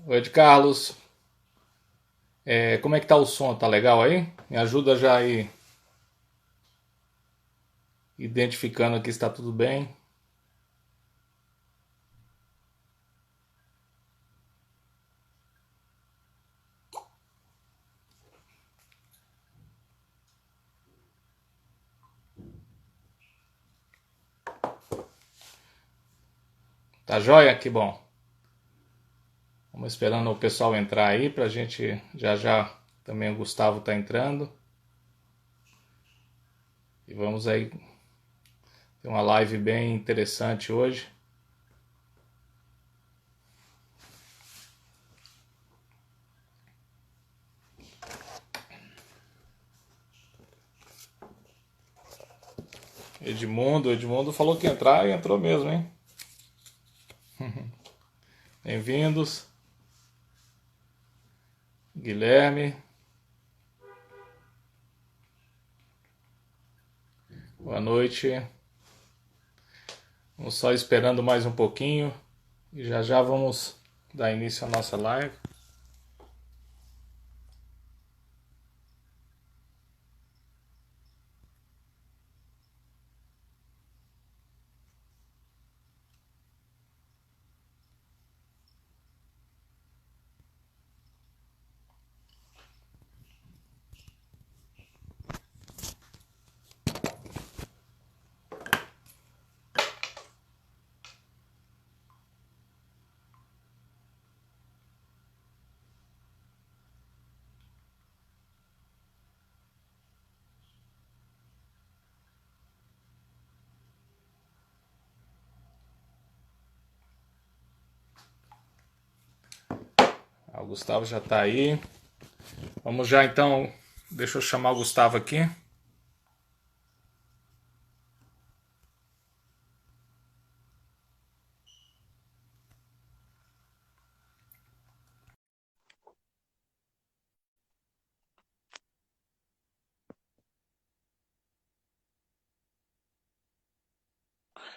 Oi, de Carlos. Como é que tá o som? Tá legal aí? Me ajuda já aí identificando aqui se tá tudo bem. Tá joia? Que bom. Vamos esperando o pessoal entrar aí pra gente já já também o Gustavo tá entrando. E vamos aí ter uma live bem interessante hoje. Edmundo falou que ia entrar e entrou mesmo, hein? Bem-vindos. Guilherme, boa noite. Vamos só esperando mais um pouquinho e já já vamos dar início à nossa live. O Gustavo já está aí. Vamos já então. Deixa eu chamar o Gustavo aqui.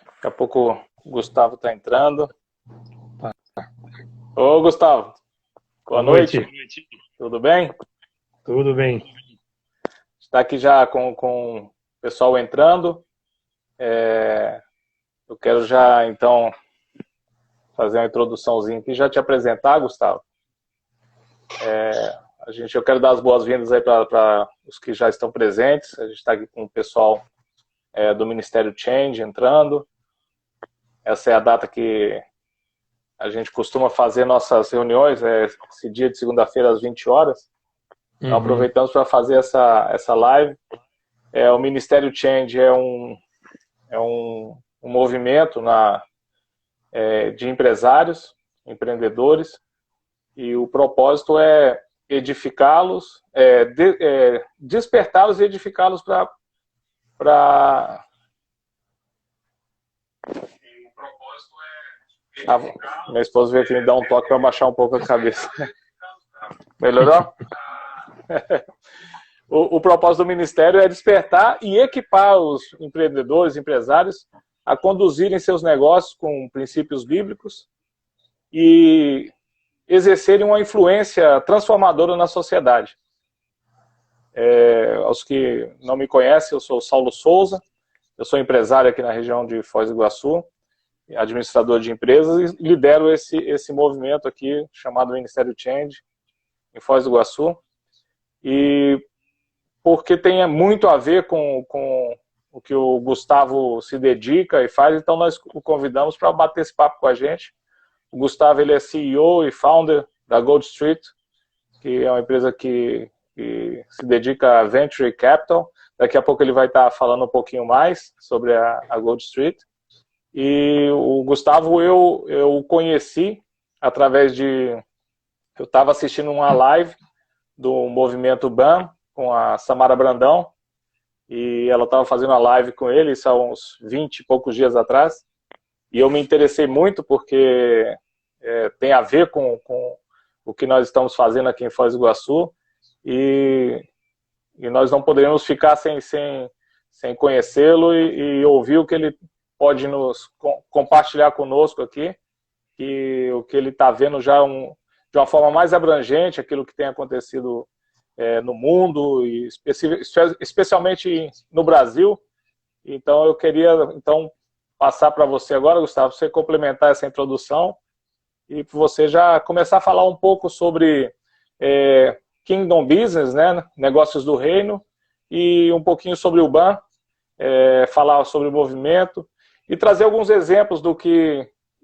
Daqui a pouco o Gustavo está entrando. Ô, Gustavo, boa Boa noite. noite, Tudo bem? tudo bem? Está aqui já com o pessoal entrando. Eu quero já então fazer uma introduçãozinha aqui, já te apresentar, Gustavo. Eu quero dar as boas-vindas aí para os que já estão presentes. A gente está aqui com o pessoal do Ministério Change entrando. Essa é a data que a gente costuma fazer nossas reuniões, esse dia de segunda-feira às 20 horas. Então Uhum. aproveitamos para fazer essa live. O Ministério Change é um movimento de empresários, empreendedores, e o propósito é edificá-los, despertá-los e edificá-los para. Ah, minha esposa veio aqui me dar um toque para baixar um pouco a cabeça. Melhorou? O propósito do Ministério é despertar e equipar os empreendedores, empresários, a conduzirem seus negócios com princípios bíblicos e exercerem uma influência transformadora na sociedade. Aos que não me conhecem, eu sou Saulo Souza, eu sou empresário aqui na região de Foz do Iguaçu, administrador de empresas e lidero esse movimento aqui chamado Ministério Change em Foz do Iguaçu. E porque tem muito a ver com o que o Gustavo se dedica e faz, então nós o convidamos para bater esse papo com a gente. O Gustavo ele é CEO e founder da Gold Street, que é uma empresa que se dedica a Venture Capital. Daqui a pouco ele vai estar falando um pouquinho mais sobre a Gold Street. E o Gustavo eu conheci através de... Eu estava assistindo uma live do Movimento BAM com a Samara Brandão, e ela estava fazendo uma live com ele, isso há uns 20 e poucos dias atrás, e eu me interessei muito porque tem a ver com o que nós estamos fazendo aqui em Foz do Iguaçu, e, e nós não poderíamos ficar sem conhecê-lo e ouvir o que ele pode nos compartilhar conosco aqui, que o que ele está vendo já de uma forma mais abrangente aquilo que tem acontecido no mundo, e especialmente no Brasil. Então, eu queria passar para você agora, Gustavo, você complementar essa introdução e você já começar a falar um pouco sobre Kingdom Business, né, negócios do reino, e um pouquinho sobre o BAN, falar sobre o movimento e trazer alguns exemplos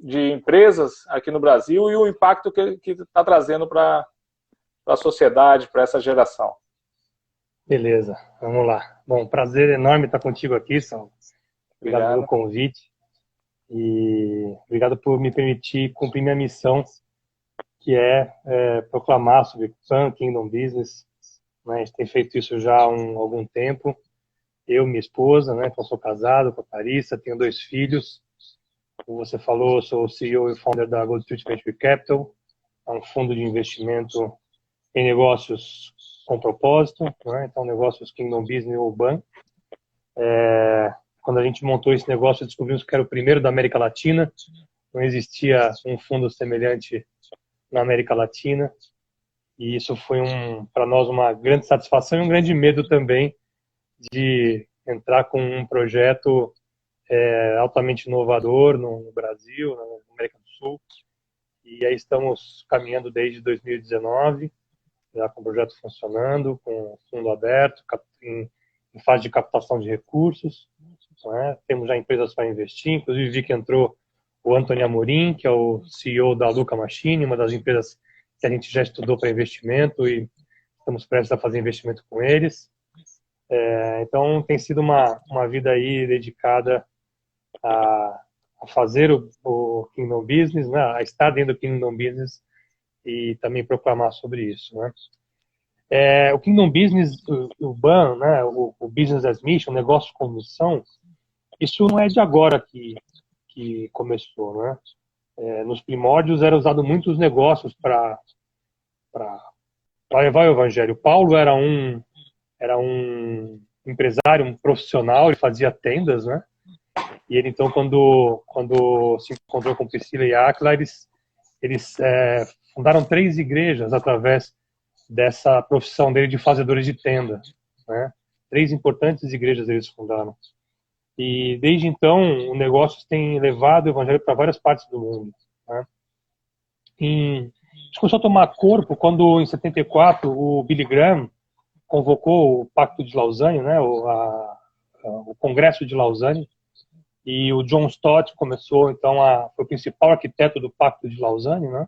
de empresas aqui no Brasil e o impacto que está trazendo para a sociedade, para essa geração. Beleza, vamos lá. Bom, prazer enorme estar contigo aqui, Sal. Obrigado pelo convite e obrigado por me permitir cumprir minha missão, que é proclamar sobre Pan Kingdom Business. Né? A gente tem feito isso já há algum tempo. Eu, minha esposa, né? Eu sou casado com a Clarissa, tenho 2 filhos. Como você falou, eu sou o CEO e founder da Gold Street Venture Capital, é um fundo de investimento em negócios com propósito, né? Então negócios Kingdom Business ou BAN. Quando a gente montou esse negócio, descobrimos que era o primeiro da América Latina, não existia um fundo semelhante na América Latina, e isso foi para nós uma grande satisfação e um grande medo também de entrar com um projeto altamente inovador no Brasil, na América do Sul, e aí estamos caminhando desde 2019, já com o projeto funcionando, com o fundo aberto, em fase de captação de recursos, né? Temos já empresas para investir, inclusive vi que entrou o Antônio Amorim, que é o CEO da Luca Machine, uma das empresas que a gente já estudou para investimento e estamos prestes a fazer investimento com eles. Então tem sido uma vida aí dedicada a fazer o Kingdom Business, né? A estar dentro do Kingdom Business e também proclamar sobre isso, né? O Kingdom Business, o BAN, né? O Business as Mission, o negócio com missão, isso não é de agora que começou, né? Nos primórdios era usado muitos negócios para levar o evangelho. Paulo era um empresário, um profissional, ele fazia tendas, né? E ele, então, quando se encontrou com Priscila e Áquila, eles fundaram 3 igrejas através dessa profissão dele de fazedores de tenda, né? 3 importantes igrejas eles fundaram. E desde então, o negócio tem levado o evangelho para várias partes do mundo, né? Isso começou a tomar corpo quando, em 74, o Billy Graham convocou o Pacto de Lausanne, né? O Congresso de Lausanne, e o John Stott começou, então, foi o principal arquiteto do Pacto de Lausanne, né?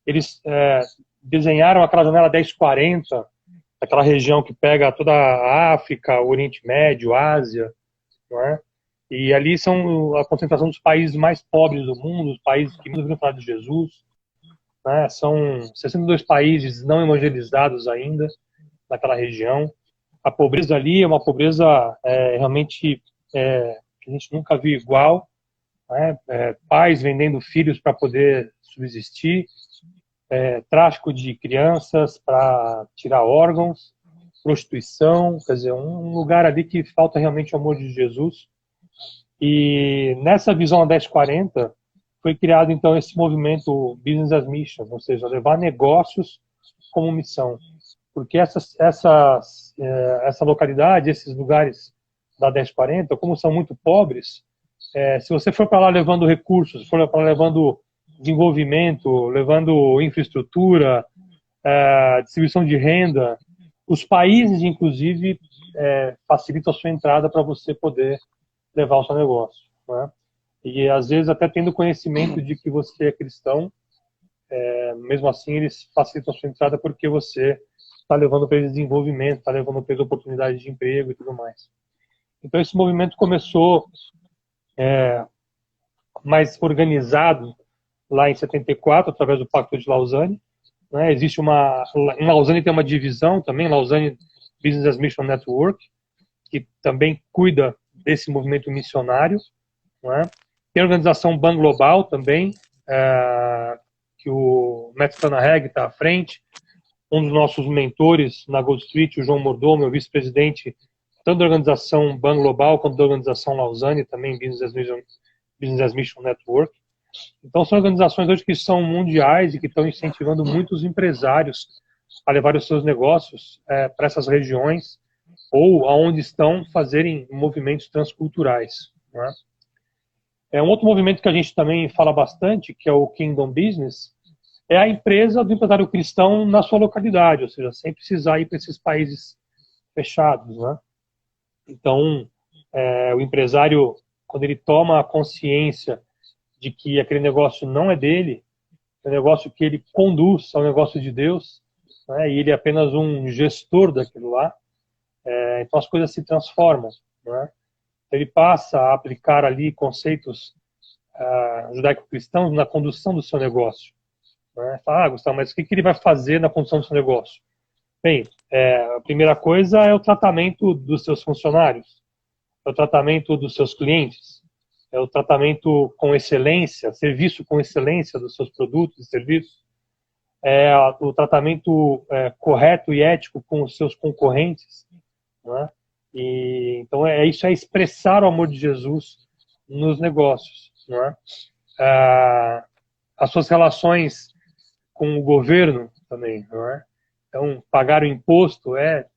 Eles desenharam aquela janela 1040, aquela região que pega toda a África, o Oriente Médio, a Ásia, não é? E ali são a concentração dos países mais pobres do mundo, os países que não viram falar de Jesus, né? São 62 países não evangelizados ainda naquela região. A pobreza ali é uma pobreza realmente que a gente nunca viu igual, né? Pais vendendo filhos para poder subsistir, tráfico de crianças para tirar órgãos, prostituição, quer dizer, um lugar ali que falta realmente o amor de Jesus. E nessa visão 1040 foi criado então esse movimento Business as Mission, ou seja, levar negócios como missão, porque essa localidade, esses lugares da 1040, como são muito pobres, se você for para lá levando recursos, for para lá levando desenvolvimento, levando infraestrutura, distribuição de renda, os países, inclusive, facilitam a sua entrada para você poder levar o seu negócio, né? E, às vezes, até tendo conhecimento de que você é cristão, mesmo assim, eles facilitam a sua entrada porque você está levando para eles desenvolvimento, está levando para eles oportunidades de emprego e tudo mais. Então, esse movimento começou mais organizado lá em 74, através do Pacto de Lausanne, né? Existe em Lausanne tem uma divisão também, Lausanne Business as Mission Network, que também cuida desse movimento missionário, né? Tem a organização BAN Global também, que o Matt Tanaheg está à frente, um dos nossos mentores na Gold Street, o João Mordomo, meu vice-presidente, tanto da organização BAN Global quanto da organização Lausanne, também Business as Mission Network. Então são organizações hoje que são mundiais e que estão incentivando muitos empresários a levar os seus negócios para essas regiões ou aonde estão fazerem movimentos transculturais, né? Um outro movimento que a gente também fala bastante, que é o Kingdom Business, é a empresa do empresário cristão na sua localidade, ou seja, sem precisar ir para esses países fechados, né? Então, o empresário, quando ele toma a consciência de que aquele negócio não é dele, é um negócio que ele conduz, é um negócio de Deus, né? E ele é apenas um gestor daquilo lá, então as coisas se transformam, né? Ele passa a aplicar ali conceitos judaico-cristãos na condução do seu negócio, né? Fala, Gustavo, mas o que ele vai fazer na condução do seu negócio? Bem, a primeira coisa é o tratamento dos seus funcionários, é o tratamento dos seus clientes, é o tratamento com excelência, serviço com excelência dos seus produtos e serviços, é o tratamento correto e ético com os seus concorrentes, né? E, então isso é expressar o amor de Jesus nos negócios, né? As suas relações com o governo também, né? Então pagar o imposto é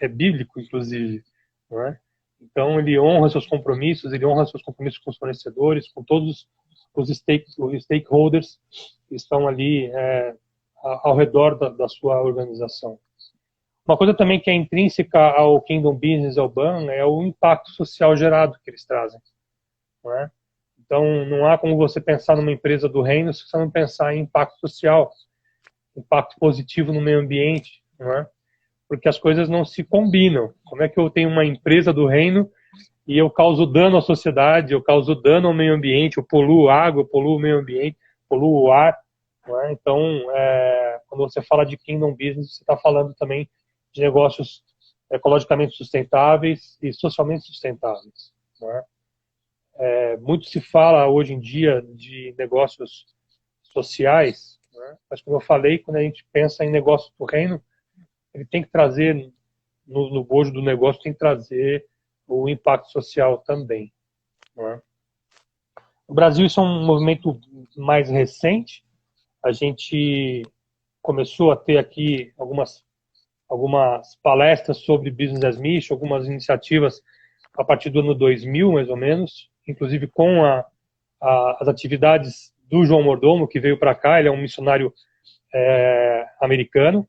bíblico, inclusive, né? Então ele honra seus compromissos, com os fornecedores, com todos os stakeholders que estão ali ao redor da sua organização. Uma coisa também que é intrínseca ao Kingdom Business, ao BAN, é o impacto social gerado que eles trazem, não é? Então, não há como você pensar numa empresa do reino se você não pensar em impacto social, impacto positivo no meio ambiente, não é? Porque as coisas não se combinam. Como é que eu tenho uma empresa do reino e eu causo dano à sociedade, eu causo dano ao meio ambiente, eu poluo a água, eu poluo o meio ambiente, poluo o ar, não é? Então, quando você fala de Kingdom Business, você está falando também de negócios ecologicamente sustentáveis e socialmente sustentáveis, não é? Muito se fala hoje em dia de negócios sociais, né? Mas como eu falei, quando a gente pensa em negócio do reino, ele tem que trazer, no bojo do negócio, tem que trazer o impacto social também, não é? No Brasil isso é um movimento mais recente. A gente começou a ter aqui algumas palestras sobre Business as Mission, algumas iniciativas a partir do ano 2000, mais ou menos, inclusive com as atividades do João Mordomo, que veio para cá. Ele é um missionário americano,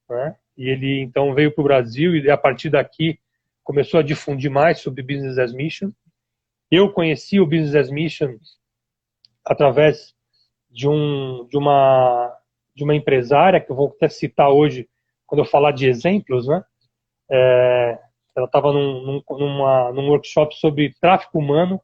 né? E ele então veio para o Brasil e a partir daqui começou a difundir mais sobre Business as Mission. Eu conheci o Business as Mission através de uma empresária, que eu vou até citar hoje quando eu falar de exemplos, né? Ela estava num workshop sobre tráfico humano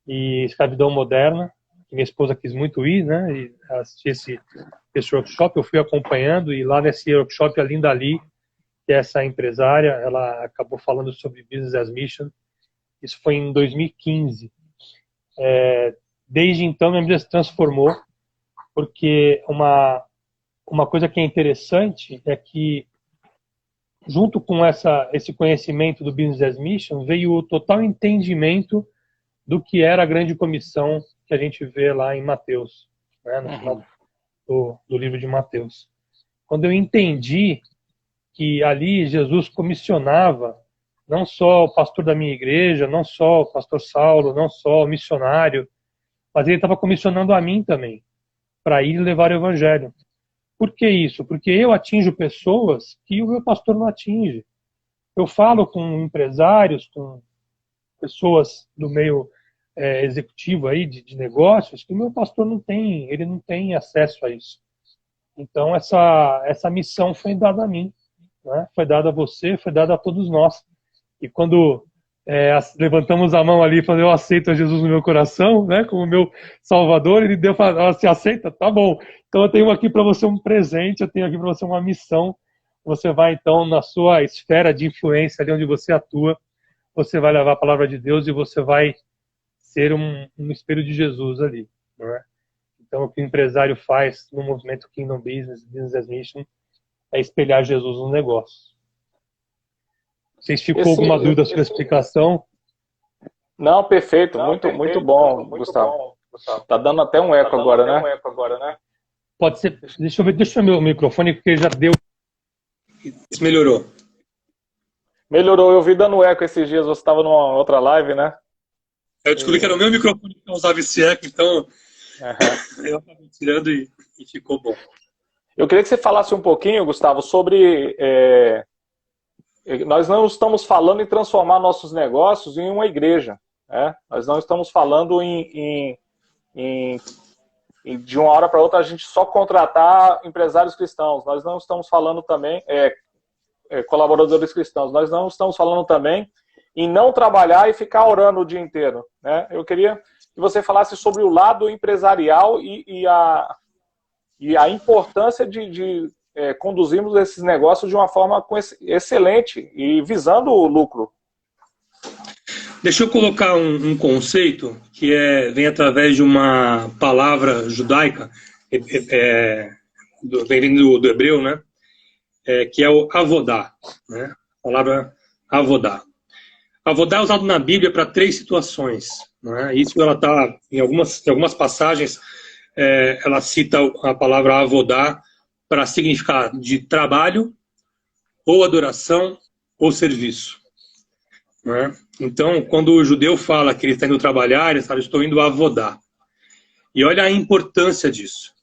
e escravidão moderna. Minha esposa quis muito ir, né? E assistir esse workshop. Eu fui acompanhando e lá nesse workshop a Linda Lee, que é essa empresária, ela acabou falando sobre Business as Mission. Isso foi em 2015. Desde então minha vida se transformou, porque uma coisa que é interessante é que junto com esse conhecimento do Business as Mission veio o total entendimento do que era a grande comissão que a gente vê lá em Mateus, né, no final do livro de Mateus. Quando eu entendi que ali Jesus comissionava não só o pastor da minha igreja, não só o pastor Saulo, não só o missionário, mas ele estava comissionando a mim também, para ir levar o evangelho. Por que isso? Porque eu atinjo pessoas que o meu pastor não atinge. Eu falo com empresários, com pessoas do meio executivo aí de negócios, que o meu pastor não tem, ele não tem acesso a isso. Então essa missão foi dada a mim, né? Foi dada a você, foi dada a todos nós. E quando levantamos a mão ali e falamos, eu aceito a Jesus no meu coração, né, como meu Salvador, ele deu para você aceita? Tá bom. Então eu tenho aqui para você um presente, eu tenho aqui para você uma missão. Você vai então na sua esfera de influência, ali onde você atua, você vai levar a palavra de Deus e você vai ser um espelho de Jesus ali, não é? Então o que o empresário faz no movimento Kingdom Business, Business as Mission, é espelhar Jesus no negócio. Vocês ficou alguma dúvida sobre a explicação? Não, perfeito, muito bom, Gustavo. Gustavo? Tá dando até um eco agora, né? Pode ser. Deixa eu ver meu microfone, porque já deu. Isso melhorou. Melhorou, eu vi dando eco esses dias, você estava numa outra live, né? Eu descobri que era o meu microfone que usava esse eco, então eu acabei tirando e ficou bom. Eu queria que você falasse um pouquinho, Gustavo, sobre... nós não estamos falando em transformar nossos negócios em uma igreja, né? Nós não estamos falando de uma hora para outra a gente só contratar empresários cristãos. Nós não estamos falando também colaboradores cristãos. Nós não estamos falando também em não trabalhar e ficar orando o dia inteiro, né? Eu queria que você falasse sobre o lado empresarial e a importância de conduzirmos esses negócios de uma forma excelente e visando o lucro. Deixa eu colocar um conceito que vem através de uma palavra judaica, vem do hebreu, né? Que é o avodá, né? A palavra avodá. Avodá é usado na Bíblia para 3 situações, né? Isso ela está em algumas passagens, ela cita a palavra avodá para significar de trabalho, ou adoração, ou serviço, né? Então, quando o judeu fala que ele está indo trabalhar, ele fala, estou indo avodá. E olha a importância disso.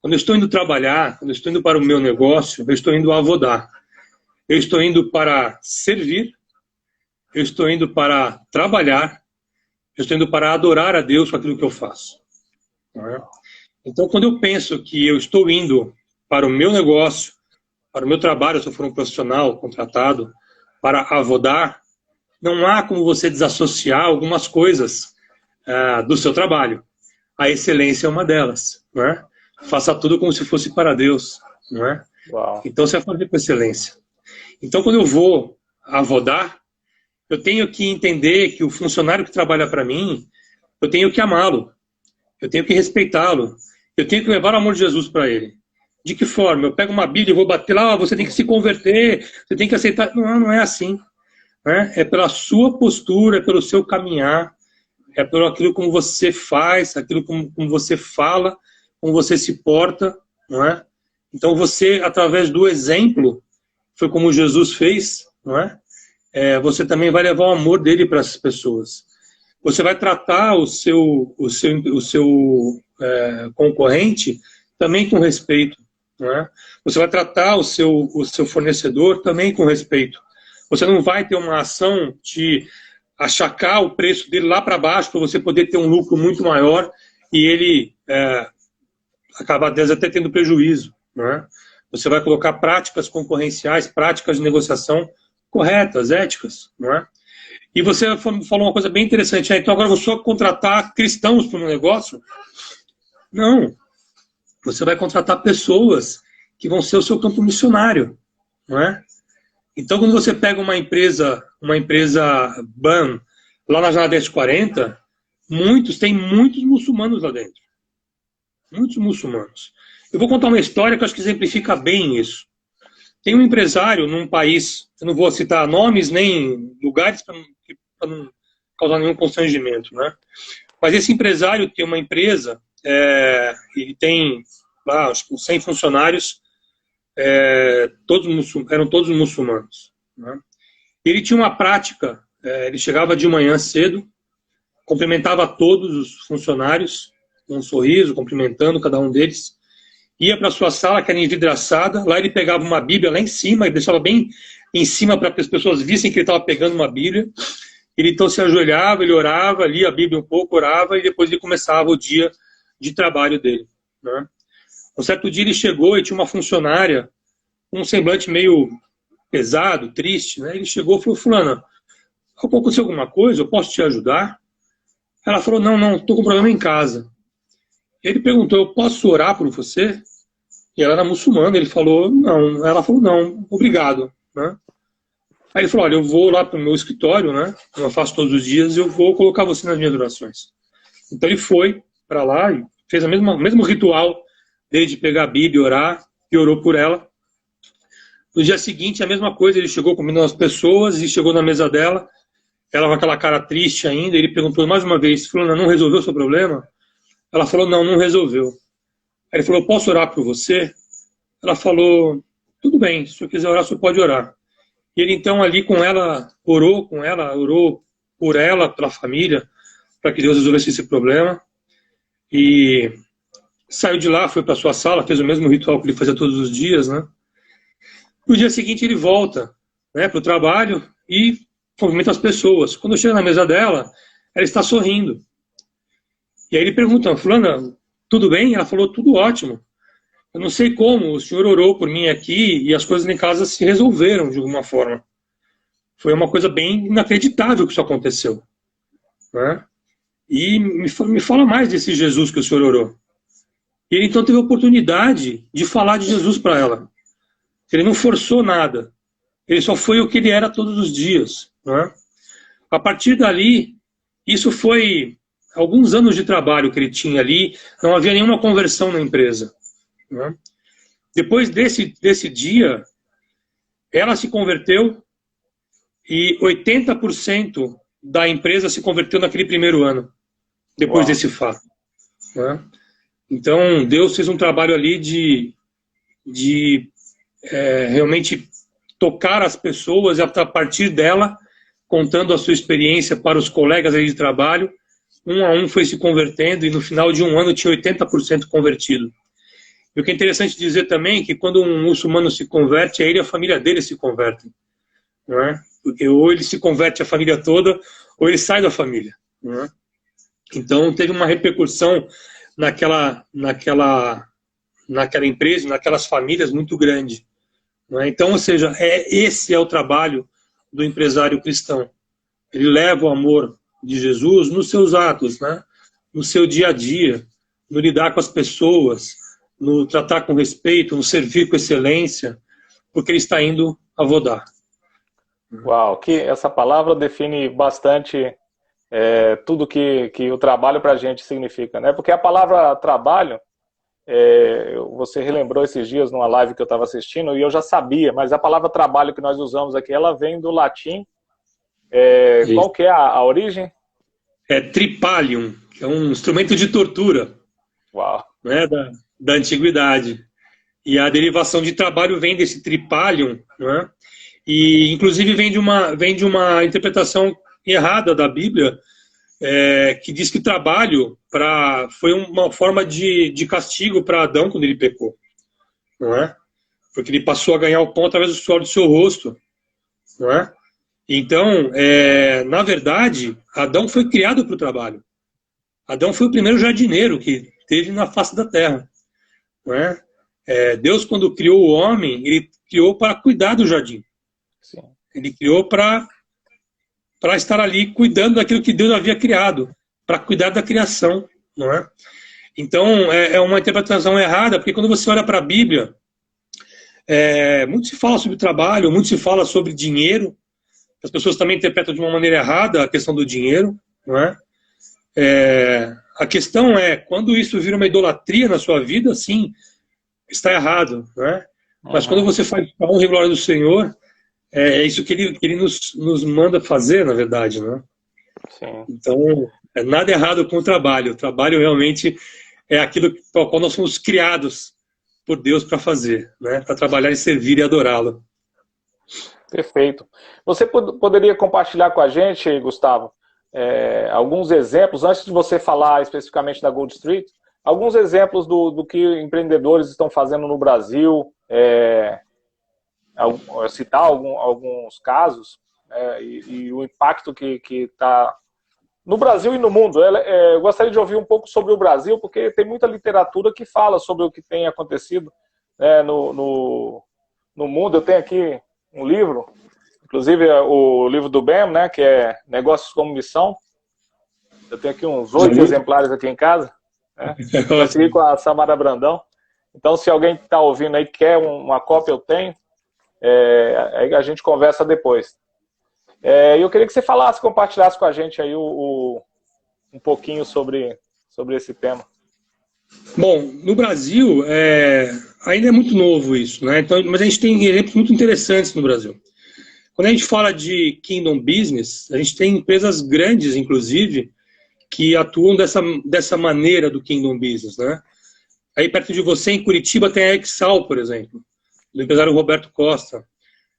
Quando eu estou indo trabalhar, quando eu estou indo para o meu negócio, eu estou indo avodar. Eu estou indo para servir, eu estou indo para trabalhar, eu estou indo para adorar a Deus com aquilo que eu faço. Então, quando eu penso que eu estou indo para o meu negócio, para o meu trabalho, se eu for um profissional contratado, para avodar, não há como você desassociar algumas coisas do seu trabalho. A excelência é uma delas, não é? Faça tudo como se fosse para Deus, não é? Uau. Então você vai fazer com excelência. Então quando eu vou avodar, eu tenho que entender que o funcionário que trabalha para mim, eu tenho que amá-lo, eu tenho que respeitá-lo, eu tenho que levar o amor de Jesus para ele. De que forma? Eu pego uma Bíblia e vou bater lá, você tem que se converter, você tem que aceitar. Não, não é assim. Né? É pela sua postura, é pelo seu caminhar, é pelo aquilo como você faz, aquilo como você fala, como você se porta, não é? Então você, através do exemplo, foi como Jesus fez, não é? Você também vai levar o amor dele para as pessoas. Você vai tratar o seu concorrente também com respeito, não é? Você vai tratar o seu fornecedor também com respeito. Você não vai ter uma ação de achacar o preço dele lá para baixo para você poder ter um lucro muito maior e ele acabar até tendo prejuízo, né? Você vai colocar práticas concorrenciais, práticas de negociação corretas, éticas, não é? E você falou uma coisa bem interessante, então agora eu vou só contratar cristãos para o meu negócio? Não. Você vai contratar pessoas que vão ser o seu campo missionário, não é? Então, quando você pega uma empresa BAM, lá na Jornada 1040, tem muitos muçulmanos lá dentro. Muitos muçulmanos. Eu vou contar uma história que eu acho que exemplifica bem isso. Tem um empresário num país, eu não vou citar nomes nem lugares para não causar nenhum constrangimento, né? Mas esse empresário tem uma empresa, ele tem lá, acho que 100 funcionários, eram todos muçulmanos, né? Ele tinha uma prática, ele chegava de manhã cedo, cumprimentava todos os funcionários com um sorriso, cumprimentando cada um deles, ia para sua sala, que era envidraçada, lá ele pegava uma Bíblia lá em cima, e deixava bem em cima para que as pessoas vissem que ele estava pegando uma Bíblia. Ele então se ajoelhava, ele orava, lia a Bíblia um pouco, orava, e depois ele começava o dia de trabalho dele, né? Um certo dia ele chegou e tinha uma funcionária com um semblante meio pesado, triste, né? Ele chegou e falou: fulana, aconteceu alguma coisa? Eu posso te ajudar? Ela falou: não, estou com um problema em casa. Ele perguntou: eu posso orar por você? E ela era muçulmana. Ele falou: não. Ela falou: não, obrigado, né? Aí ele falou: olha, eu vou lá para o meu escritório, né? Eu faço todos os dias, eu vou colocar você nas minhas orações. Então ele foi para lá e fez o mesmo ritual dele de pegar a Bíblia e orar, e orou por ela. No dia seguinte, a mesma coisa, ele chegou comendo as pessoas e chegou na mesa dela, ela com aquela cara triste ainda, ele perguntou mais uma vez: fulana, não resolveu o seu problema? Ela falou, não, não resolveu. Aí ele falou, posso orar por você? Ela falou, tudo bem, se você quiser orar, você pode orar. E ele então ali orou por ela, pela família, para que Deus resolvesse esse problema. E saiu de lá, foi para sua sala, fez o mesmo ritual que ele fazia todos os dias, né? No dia seguinte ele volta, né, para o trabalho e cumprimenta as pessoas. Quando chega na mesa dela, ela está sorrindo. E aí ele pergunta, fulana, tudo bem? Ela falou, tudo ótimo. Eu não sei como, o senhor orou por mim aqui e as coisas em casa se resolveram de alguma forma. Foi uma coisa bem inacreditável que isso aconteceu, né? E me fala mais desse Jesus que o senhor orou. E ele então teve a oportunidade de falar de Jesus para ela. Ele não forçou nada. Ele só foi o que ele era todos os dias, né? A partir dali, isso foi alguns anos de trabalho que ele tinha ali, não havia nenhuma conversão na empresa, né? Depois desse dia, ela se converteu e 80% da empresa se converteu naquele primeiro ano, depois desse fato, né? Então, Deus fez um trabalho ali de realmente tocar as pessoas e a partir dela, contando a sua experiência para os colegas aí de trabalho, um a um foi se convertendo e no final de um ano tinha 80% convertido. E o que é interessante dizer também é que quando um muçulmano se converte, ele e a família dele se convertem, não é? Porque ou ele se converte a família toda, ou ele sai da família, não é? Então teve uma repercussão naquela empresa, naquelas famílias muito grande, não é? Então, ou seja, esse é o trabalho do empresário cristão. Ele leva o amor de Jesus nos seus atos, né? No seu dia a dia, no lidar com as pessoas, no tratar com respeito, no servir com excelência, porque ele está indo a Vodá. Uau, que essa palavra define bastante tudo que o trabalho para a gente significa, né? Porque a palavra trabalho, você relembrou esses dias numa live que eu estava assistindo e eu já sabia, mas a palavra trabalho que nós usamos aqui, ela vem do latim. Qual que é a origem? É tripalium, que é um instrumento de tortura. Uau. Né, da antiguidade. E a derivação de trabalho vem desse tripalium, né? E inclusive vem de uma interpretação errada da Bíblia, que diz que trabalho foi uma forma de castigo para Adão quando ele pecou, não é? Porque ele passou a ganhar o pão através do suor do seu rosto, não é? Então, na verdade, Adão foi criado para o trabalho. Adão foi o primeiro jardineiro que teve na face da terra, não é? Deus, quando criou o homem, ele criou para cuidar do jardim. Sim. Ele criou para estar ali cuidando daquilo que Deus havia criado, para cuidar da criação, não é? Então, é uma interpretação errada, porque quando você olha para a Bíblia, muito se fala sobre trabalho, muito se fala sobre dinheiro. As pessoas também interpretam de uma maneira errada a questão do dinheiro, não é? A questão é, quando isso vira uma idolatria na sua vida, sim, está errado, não é? Mas quando você faz a honra e glória do Senhor, é isso que ele nos manda fazer, na verdade, né? Sim. Então, nada errado com o trabalho. O trabalho realmente é aquilo para o qual nós somos criados por Deus para fazer, né? Para trabalhar e servir e adorá-lo. Perfeito. Você poderia compartilhar com a gente, Gustavo, alguns exemplos, antes de você falar especificamente da Gold Street, alguns exemplos do que empreendedores estão fazendo no Brasil, citar alguns casos, e o impacto que está no Brasil e no mundo. Eu gostaria de ouvir um pouco sobre o Brasil, porque tem muita literatura que fala sobre o que tem acontecido no mundo. Eu tenho aqui um livro, inclusive o livro do BEM, né, que é Negócios como Missão. Eu tenho aqui uns 8 exemplares aqui em casa, né? Consegui com a Samara Brandão. Então, se alguém está ouvindo aí quer uma cópia, eu tenho. Aí a gente conversa depois. Eu queria que você compartilhasse com a gente aí um pouquinho sobre esse tema. Bom, no Brasil, ainda é muito novo isso, né? Então, mas a gente tem exemplos muito interessantes no Brasil. Quando a gente fala de Kingdom Business, a gente tem empresas grandes, inclusive, que atuam dessa maneira do Kingdom Business, né? Aí perto de você, em Curitiba, tem a Exal, por exemplo, do empresário Roberto Costa.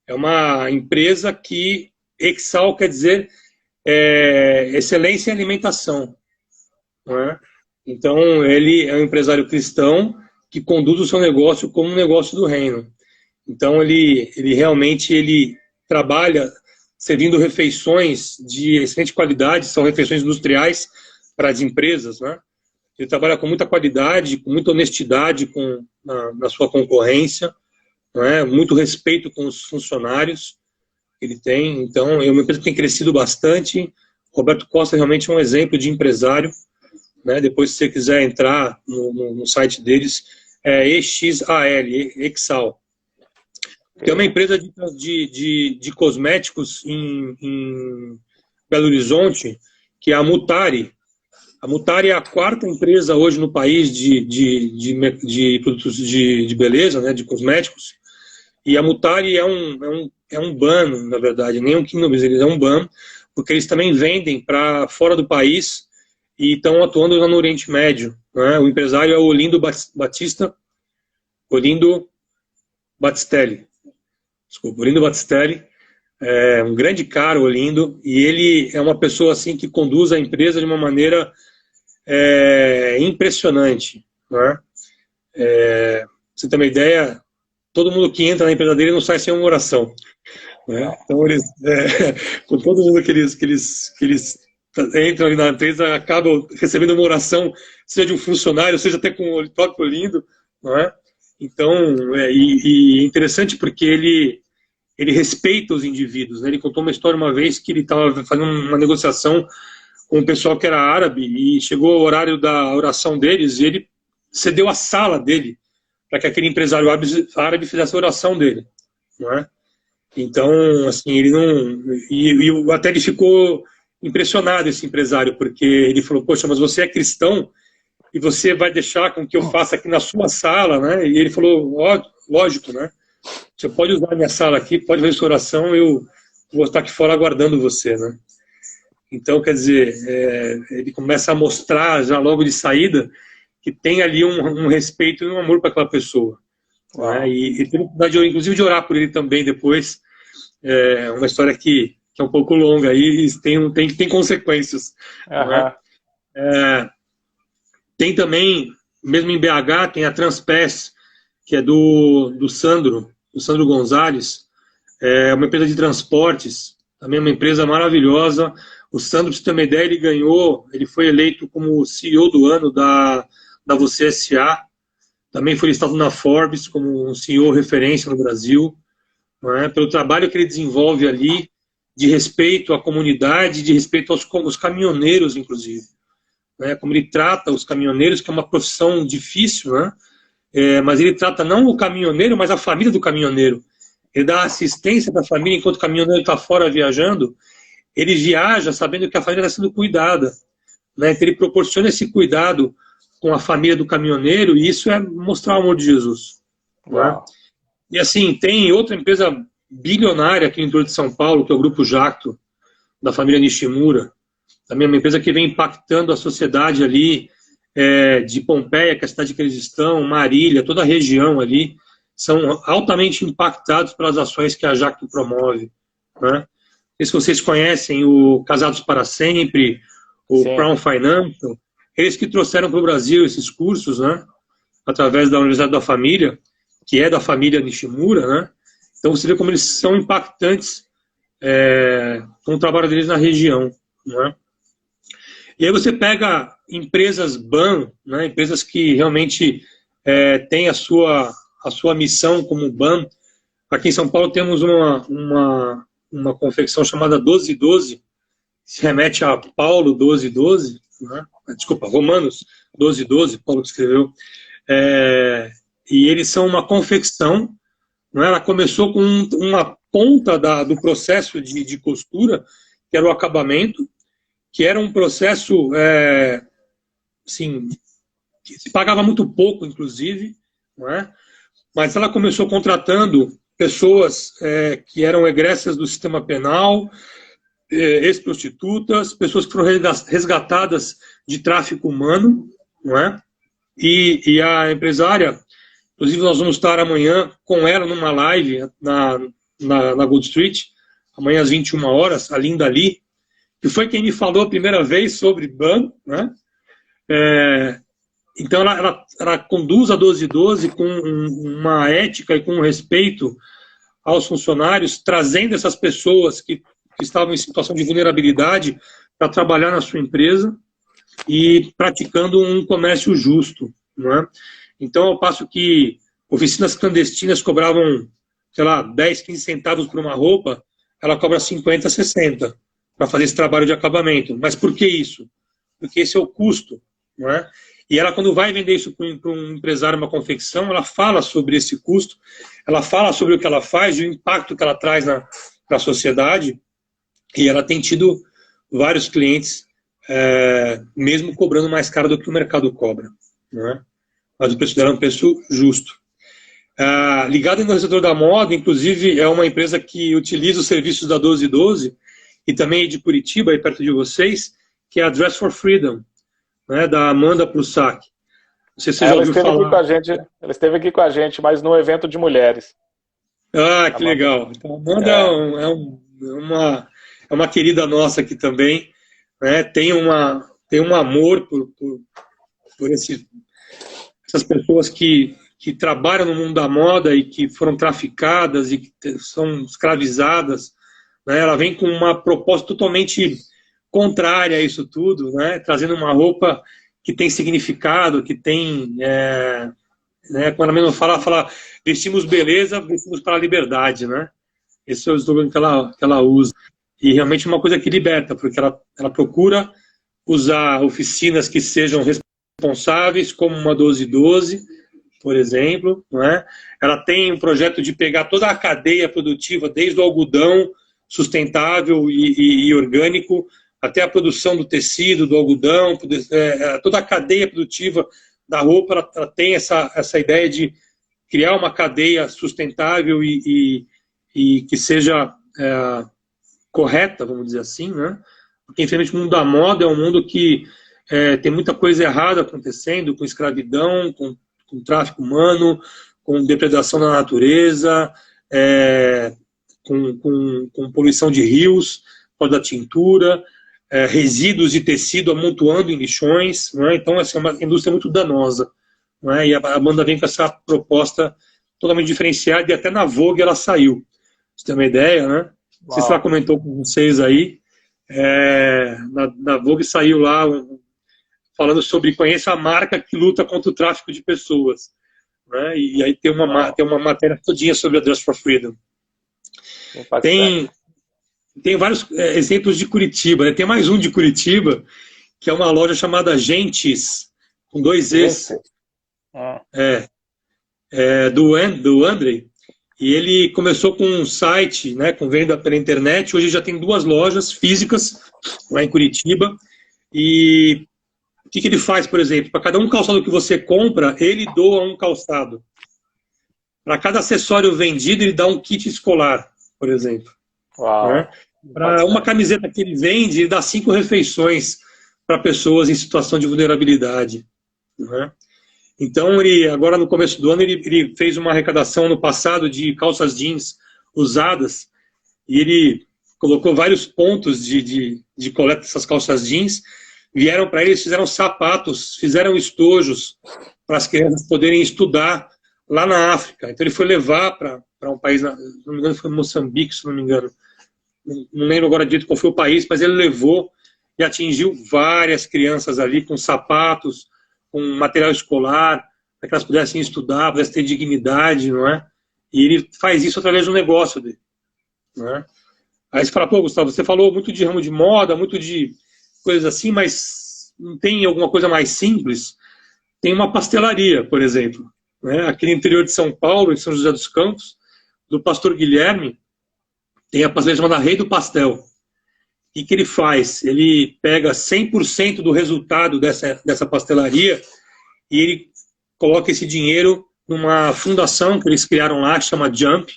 É uma empresa que Exal quer dizer excelência em alimentação, né? Então, ele é um empresário cristão que conduz o seu negócio como um negócio do reino. Então, ele realmente trabalha servindo refeições de excelente qualidade, são refeições industriais para as empresas, né? Ele trabalha com muita qualidade, com muita honestidade na sua concorrência, né? Muito respeito com os funcionários que ele tem. Então, é uma empresa que tem crescido bastante. Roberto Costa realmente é um exemplo de empresário, né? Depois, se você quiser entrar no site deles, é Exal. Tem uma empresa de cosméticos em Belo Horizonte, que é a Mutari. A Mutari é a quarta empresa hoje no país de produtos de beleza, né, de cosméticos. E a Mutari é um ban, na verdade, nem um Kingdom Business, ele é um ban, porque eles também vendem para fora do país e estão atuando lá no Oriente Médio, né? O empresário é o Olindo Batistelli. Desculpa, Olindo Batistelli. É um grande cara, o Olindo, e ele é uma pessoa assim que conduz a empresa de uma maneira impressionante, né? Pra você ter uma ideia, todo mundo que entra na empresa dele não sai sem uma oração, né? Então eles, com todo mundo que eles entram ali na empresa, acabam recebendo uma oração, seja de um funcionário, seja até com o próprio Olindo, não é? Então, e interessante porque ele respeita os indivíduos, né? Ele contou uma história uma vez que ele estava fazendo uma negociação com um pessoal que era árabe e chegou o horário da oração deles e ele cedeu a sala dele para que aquele empresário árabe fizesse a oração dele, não é? Então, assim, ele não... E até ele ficou impressionado, esse empresário, porque ele falou, poxa, mas você é cristão e você vai deixar com que eu faça aqui na sua sala, né? E ele falou, ó, lógico, né? Você pode usar a minha sala aqui, pode fazer sua oração, eu vou estar aqui fora aguardando você, né? Então, quer dizer, ele começa a mostrar já logo de saída que tem ali um respeito e um amor para aquela pessoa. Né? E tem a oportunidade, inclusive, de orar por ele também depois. É uma história que é um pouco longa e tem consequências. Né? Tem também, mesmo em BH, tem a Transpass, que é do Sandro Gonzalez. É uma empresa de transportes, também uma empresa maravilhosa. O Sandro, pra você ter uma ideia, ele foi eleito como CEO do ano da Você S.A. Também foi listado na Forbes como um CEO referência no Brasil, não é? Pelo trabalho que ele desenvolve ali, de respeito à comunidade, de respeito aos caminhoneiros, inclusive. Né? Como ele trata os caminhoneiros, que é uma profissão difícil, né? Mas ele trata não o caminhoneiro, mas a família do caminhoneiro. Ele dá assistência para a família enquanto o caminhoneiro está fora viajando. Ele viaja sabendo que a família está sendo cuidada, né? Então ele proporciona esse cuidado com a família do caminhoneiro, e isso é mostrar o amor de Jesus. Né? E assim, tem outra empresa bilionária aqui no interior de São Paulo, que é o Grupo Jacto, da família Nishimura. Também é uma empresa que vem impactando a sociedade ali, de Pompeia, que é a cidade que eles estão, Marília, toda a região ali, são altamente impactados pelas ações que a Jacto promove. Né? Não sei se vocês conhecem o Casados para Sempre, o Sim. Crown Financial, eles que trouxeram para o Brasil esses cursos, né, através da Universidade da Família, que é da família Nishimura, né? Então você vê como eles são impactantes com o trabalho deles na região. Né? E aí você pega empresas BAN, né, empresas que realmente têm a sua missão como BAN. Aqui em São Paulo temos uma confecção chamada 1212, se remete a Paulo 1212, né? Desculpa, Romanos 1212, Paulo que escreveu. E eles são uma confecção, né? Ela começou com uma ponta do processo de costura, que era o acabamento, que era um processo assim, que se pagava muito pouco, inclusive, né? Mas ela começou contratando pessoas que eram egressas do sistema penal, ex-prostitutas, pessoas que foram resgatadas de tráfico humano, não é? E a empresária, inclusive nós vamos estar amanhã com ela numa live na Gold Street, amanhã às 21 horas, a Linda Lee, que foi quem me falou a primeira vez sobre BAN, né? Então ela conduz a 1212 com uma ética e com um respeito aos funcionários, trazendo essas pessoas que estavam em situação de vulnerabilidade para trabalhar na sua empresa e praticando um comércio justo, não é? Então, ao passo que oficinas clandestinas cobravam, sei lá, 10, 15 centavos por uma roupa, ela cobra 50, 60 para fazer esse trabalho de acabamento. Mas por que isso? Porque esse é o custo, não é? E ela, quando vai vender isso para um empresário, uma confecção, ela fala sobre esse custo, ela fala sobre o que ela faz e o impacto que ela traz para a sociedade, e ela tem tido vários clientes, mesmo cobrando mais caro do que o mercado cobra, não é? Mas o preço dela é um preço justo. Ligado no setor da moda, inclusive, é uma empresa que utiliza os serviços da 1212 e também de Curitiba, aí perto de vocês, que é a Dress for Freedom, né, da Amanda Prusak. Não sei se você já ouviu falar. Ela esteve aqui com a gente, mas no evento de mulheres. Que legal. Então, a Amanda é uma querida nossa aqui também, né, tem um amor por essas pessoas que trabalham no mundo da moda e que foram traficadas e que são escravizadas, né? Ela vem com uma proposta totalmente contrária a isso tudo, né? Trazendo uma roupa que tem significado, que tem, né? Quando ela mesmo fala, vestimos beleza, vestimos para a liberdade, né? Esse é o slogan que ela usa. E realmente é uma coisa que liberta, porque ela procura usar oficinas que sejam responsáveis, como uma 1212, por exemplo, não é? Ela tem um projeto de pegar toda a cadeia produtiva, desde o algodão sustentável e orgânico, até a produção do tecido, do algodão, toda a cadeia produtiva da roupa, ela tem essa ideia de criar uma cadeia sustentável e que seja correta, vamos dizer assim, né? Porque, infelizmente, o mundo da moda é um mundo que tem muita coisa errada acontecendo, com escravidão, com tráfico humano, com depredação da natureza, com poluição de rios, por causa da tintura, resíduos de tecido amontoando em lixões, não é? Então, essa é uma indústria muito danosa, não é? E a Amanda vem com essa proposta totalmente diferenciada, e até na Vogue ela saiu. Você tem uma ideia, né? Não sei se ela comentou com vocês aí, na Vogue saiu lá falando sobre conheça a marca que luta contra o tráfico de pessoas, né? E aí tem uma matéria todinha sobre a Dress for Freedom. Tem vários exemplos de Curitiba, né? Tem mais um de Curitiba, que é uma loja chamada Gentes, com 2 Es. Do Andrei. E ele começou com um site, né, com venda pela internet. Hoje já tem 2 lojas físicas lá em Curitiba. E o que ele faz, por exemplo? Para cada um calçado que você compra, ele doa um calçado. Para cada acessório vendido, ele dá um kit escolar, por exemplo. Né? Para uma camiseta que ele vende, ele dá 5 refeições para pessoas em situação de vulnerabilidade. Né? Então, agora no começo do ano, ele fez uma arrecadação no passado de calças jeans usadas, e ele colocou vários pontos de coleta dessas calças jeans, vieram para ele, eles fizeram sapatos, fizeram estojos para as crianças poderem estudar lá na África. Então ele foi levar para um país, se não me engano foi Moçambique, se não me engano, não lembro agora dito qual foi o país, mas ele levou e atingiu várias crianças ali com sapatos, com material escolar, para que elas pudessem estudar, pudessem ter dignidade, não é? E ele faz isso através do negócio dele, não é? Aí você fala, pô, Gustavo, você falou muito de ramo de moda, muito de coisas assim, mas não tem alguma coisa mais simples? Tem uma pastelaria, por exemplo, né? Aqui no interior de São Paulo, em São José dos Campos, do pastor Guilherme, tem a pastelaria chamada Rei do Pastel. O que ele faz? Ele pega 100% do resultado dessa pastelaria e ele coloca esse dinheiro numa fundação que eles criaram lá, que chama Jump,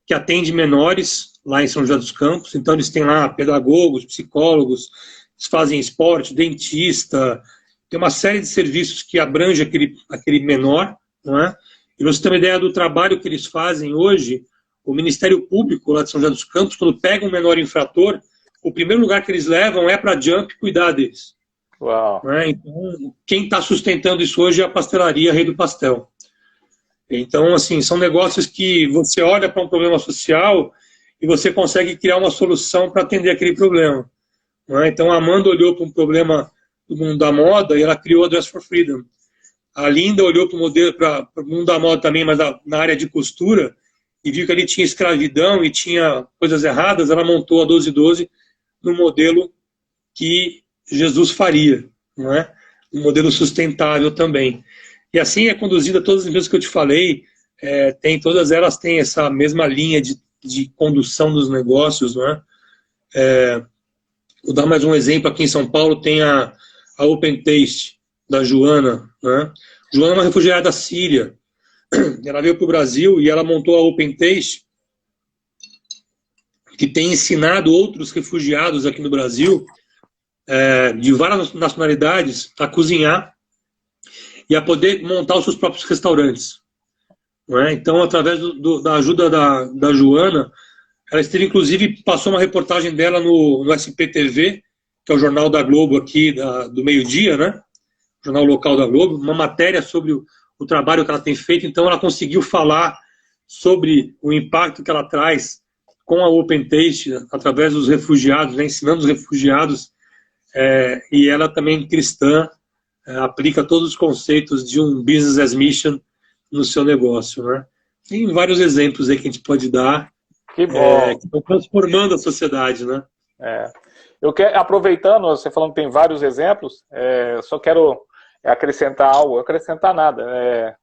que atende menores lá em São José dos Campos. Então, eles têm lá pedagogos, psicólogos, eles fazem esporte, dentista, tem uma série de serviços que abrange aquele menor, não é? E você tem uma ideia do trabalho que eles fazem hoje, o Ministério Público lá de São José dos Campos, quando pega um menor infrator, o primeiro lugar que eles levam é para a Jump cuidar deles. Uau. Né? Então, quem está sustentando isso hoje é a pastelaria Rei do Pastel. Então, assim, são negócios que você olha para um problema social e você consegue criar uma solução para atender aquele problema. Né? Então, a Amanda olhou para um problema do mundo da moda e ela criou a Dress for Freedom. A Linda olhou para o mundo da moda também, mas na área de costura, e viu que ali tinha escravidão e tinha coisas erradas, ela montou a 1212 no modelo que Jesus faria, não é? Um modelo sustentável também. E assim é conduzida todas as empresas que eu te falei, todas elas têm essa mesma linha de condução dos negócios, não é? Vou dar mais um exemplo, aqui em São Paulo tem a Open Taste, da Joana, né? Joana é uma refugiada da Síria. Ela veio para o Brasil e ela montou a Open Taste, que tem ensinado outros refugiados aqui no Brasil, de várias nacionalidades, a cozinhar e a poder montar os seus próprios restaurantes. Não é? Então, através da ajuda da Joana, ela esteve, inclusive, passou uma reportagem dela no SPTV, que é o jornal da Globo aqui, do meio-dia, né? Jornal local da Globo, uma matéria sobre o trabalho que ela tem feito. Então, ela conseguiu falar sobre o impacto que ela traz com a Open Taste, através dos refugiados, né, ensinando os refugiados, e ela também, cristã, aplica todos os conceitos de um business as mission no seu negócio. Né? Tem vários exemplos aí que a gente pode dar, que bom. Que estão transformando a sociedade. Né? Eu quero, aproveitando, você falando que tem vários exemplos, só quero acrescentar algo, acrescentar nada,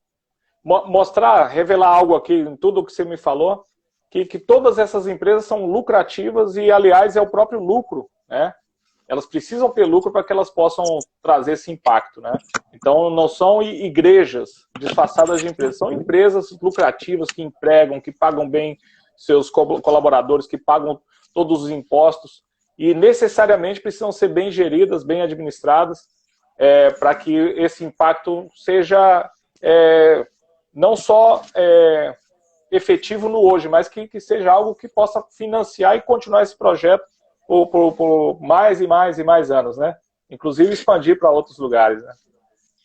mostrar, revelar algo aqui em tudo o que você me falou, que todas essas empresas são lucrativas e, aliás, é o próprio lucro, né? Elas precisam ter lucro para que elas possam trazer esse impacto, né? Então, não são igrejas disfarçadas de empresas, são empresas lucrativas que empregam, que pagam bem seus colaboradores, que pagam todos os impostos e necessariamente precisam ser bem geridas, bem administradas, para que esse impacto seja não só efetivo no hoje, mas que seja algo que possa financiar e continuar esse projeto por mais e mais e mais anos, né? Inclusive expandir para outros lugares,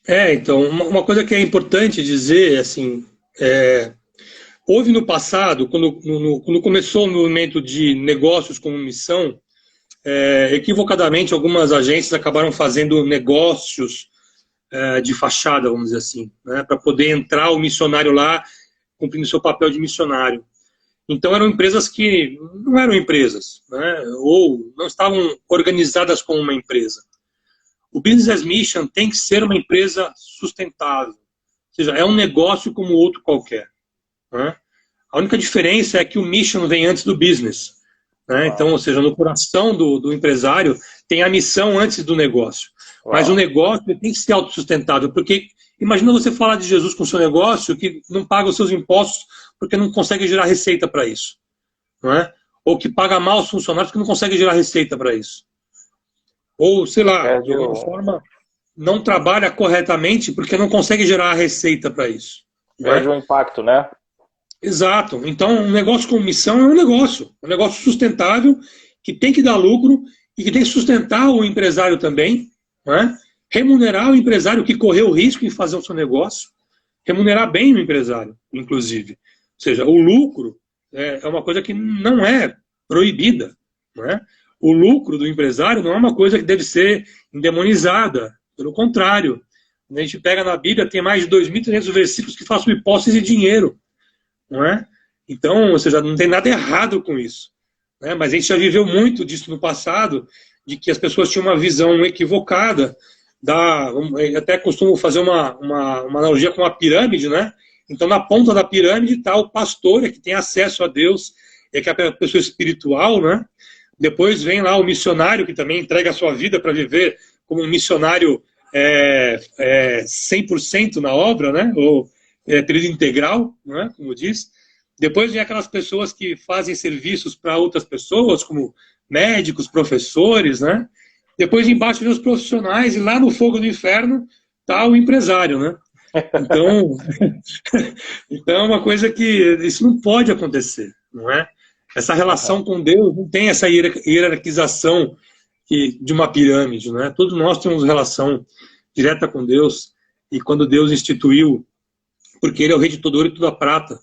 né? Então, uma coisa que é importante dizer, assim, houve no passado, quando começou o movimento de negócios como missão, equivocadamente algumas agências acabaram fazendo negócios de fachada, vamos dizer assim, né, para poder entrar o missionário lá cumprindo seu papel de missionário. Então eram empresas que não eram empresas, né, ou não estavam organizadas como uma empresa. O Business as Mission tem que ser uma empresa sustentável, ou seja, é um negócio como outro qualquer. Né? A única diferença é que o mission vem antes do business. Né? Então, ou seja, no coração do empresário tem a missão antes do negócio. Mas o negócio tem que ser autossustentável, porque imagina você falar de Jesus com o seu negócio que não paga os seus impostos porque não consegue gerar receita para isso. Não é? Ou que paga mal os funcionários porque não consegue gerar receita para isso. Ou, sei lá, de alguma forma não trabalha corretamente porque não consegue gerar receita para isso. Perde o impacto, né? Exato. Então, um negócio com missão é um negócio sustentável, que tem que dar lucro e que tem que sustentar o empresário também, né? Remunerar o empresário que correu o risco em fazer o seu negócio, remunerar bem o empresário, inclusive. Ou seja, o lucro é uma coisa que não é proibida. Né? O lucro do empresário não é uma coisa que deve ser endemonizada, pelo contrário. A gente pega na Bíblia, tem mais de 2.300 versículos que falam sobre posses e dinheiro. Não é? Então, ou seja, não tem nada errado com isso. Né? Mas a gente já viveu muito disso no passado, de que as pessoas tinham uma visão equivocada. Até costumo fazer uma analogia com a pirâmide, né? Então, na ponta da pirâmide está o pastor, que tem acesso a Deus, é que é a pessoa espiritual, né? Depois vem lá o missionário, que também entrega a sua vida para viver como um missionário 100% na obra, né? Ou período integral, né? Como diz. Depois vem aquelas pessoas que fazem serviços para outras pessoas, como médicos, professores, né? Depois embaixo vem os profissionais e lá no fogo do inferno está o empresário, né? Então, então é uma coisa que isso não pode acontecer, não é? Essa relação com Deus não tem essa hierarquização de uma pirâmide, não é? Todos nós temos relação direta com Deus, e quando Deus instituiu, porque Ele é o rei de todo ouro e toda prata,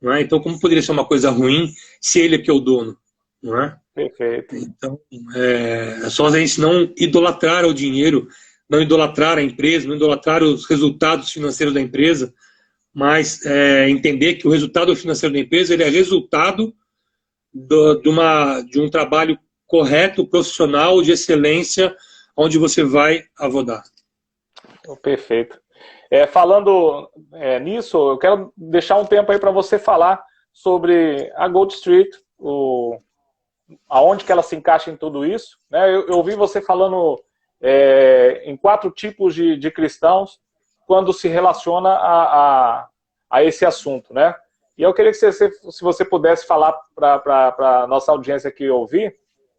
não é? Então como poderia ser uma coisa ruim se Ele é que é o dono, não é? Perfeito. Então é só a gente não idolatrar o dinheiro, não idolatrar a empresa, não idolatrar os resultados financeiros da empresa, mas entender que o resultado financeiro da empresa ele é resultado de um trabalho correto, profissional, de excelência, onde você vai avodar. Perfeito. Falando nisso, eu quero deixar um tempo aí para você falar sobre a Gold Street, aonde que ela se encaixa em tudo isso, né? Eu ouvi você falando em 4 tipos de cristãos quando se relaciona a esse assunto, né? E eu queria que se você pudesse falar para a nossa audiência aqui ouvir,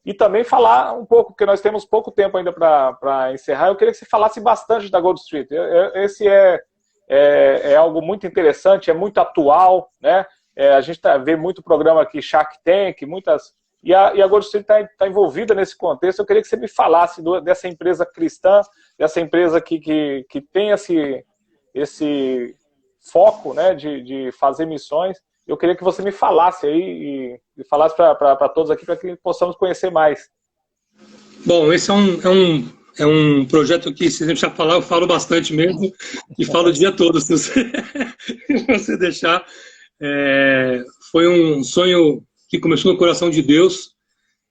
e também falar um pouco, porque nós temos pouco tempo ainda para encerrar, eu queria que você falasse bastante da Gold Street. Esse é algo muito interessante, é muito atual, né? A gente vê muito programa aqui, Shark Tank, e a Gold Street está envolvida nesse contexto. Eu queria que você me falasse dessa empresa cristã, dessa empresa que tem esse foco, né, de fazer missões. Eu queria que você me falasse aí e falasse para todos aqui para que possamos conhecer mais. Bom, esse é um projeto que, se a gente já falar, eu falo bastante mesmo e falo o dia todo, se você deixar. Foi um sonho que começou no coração de Deus,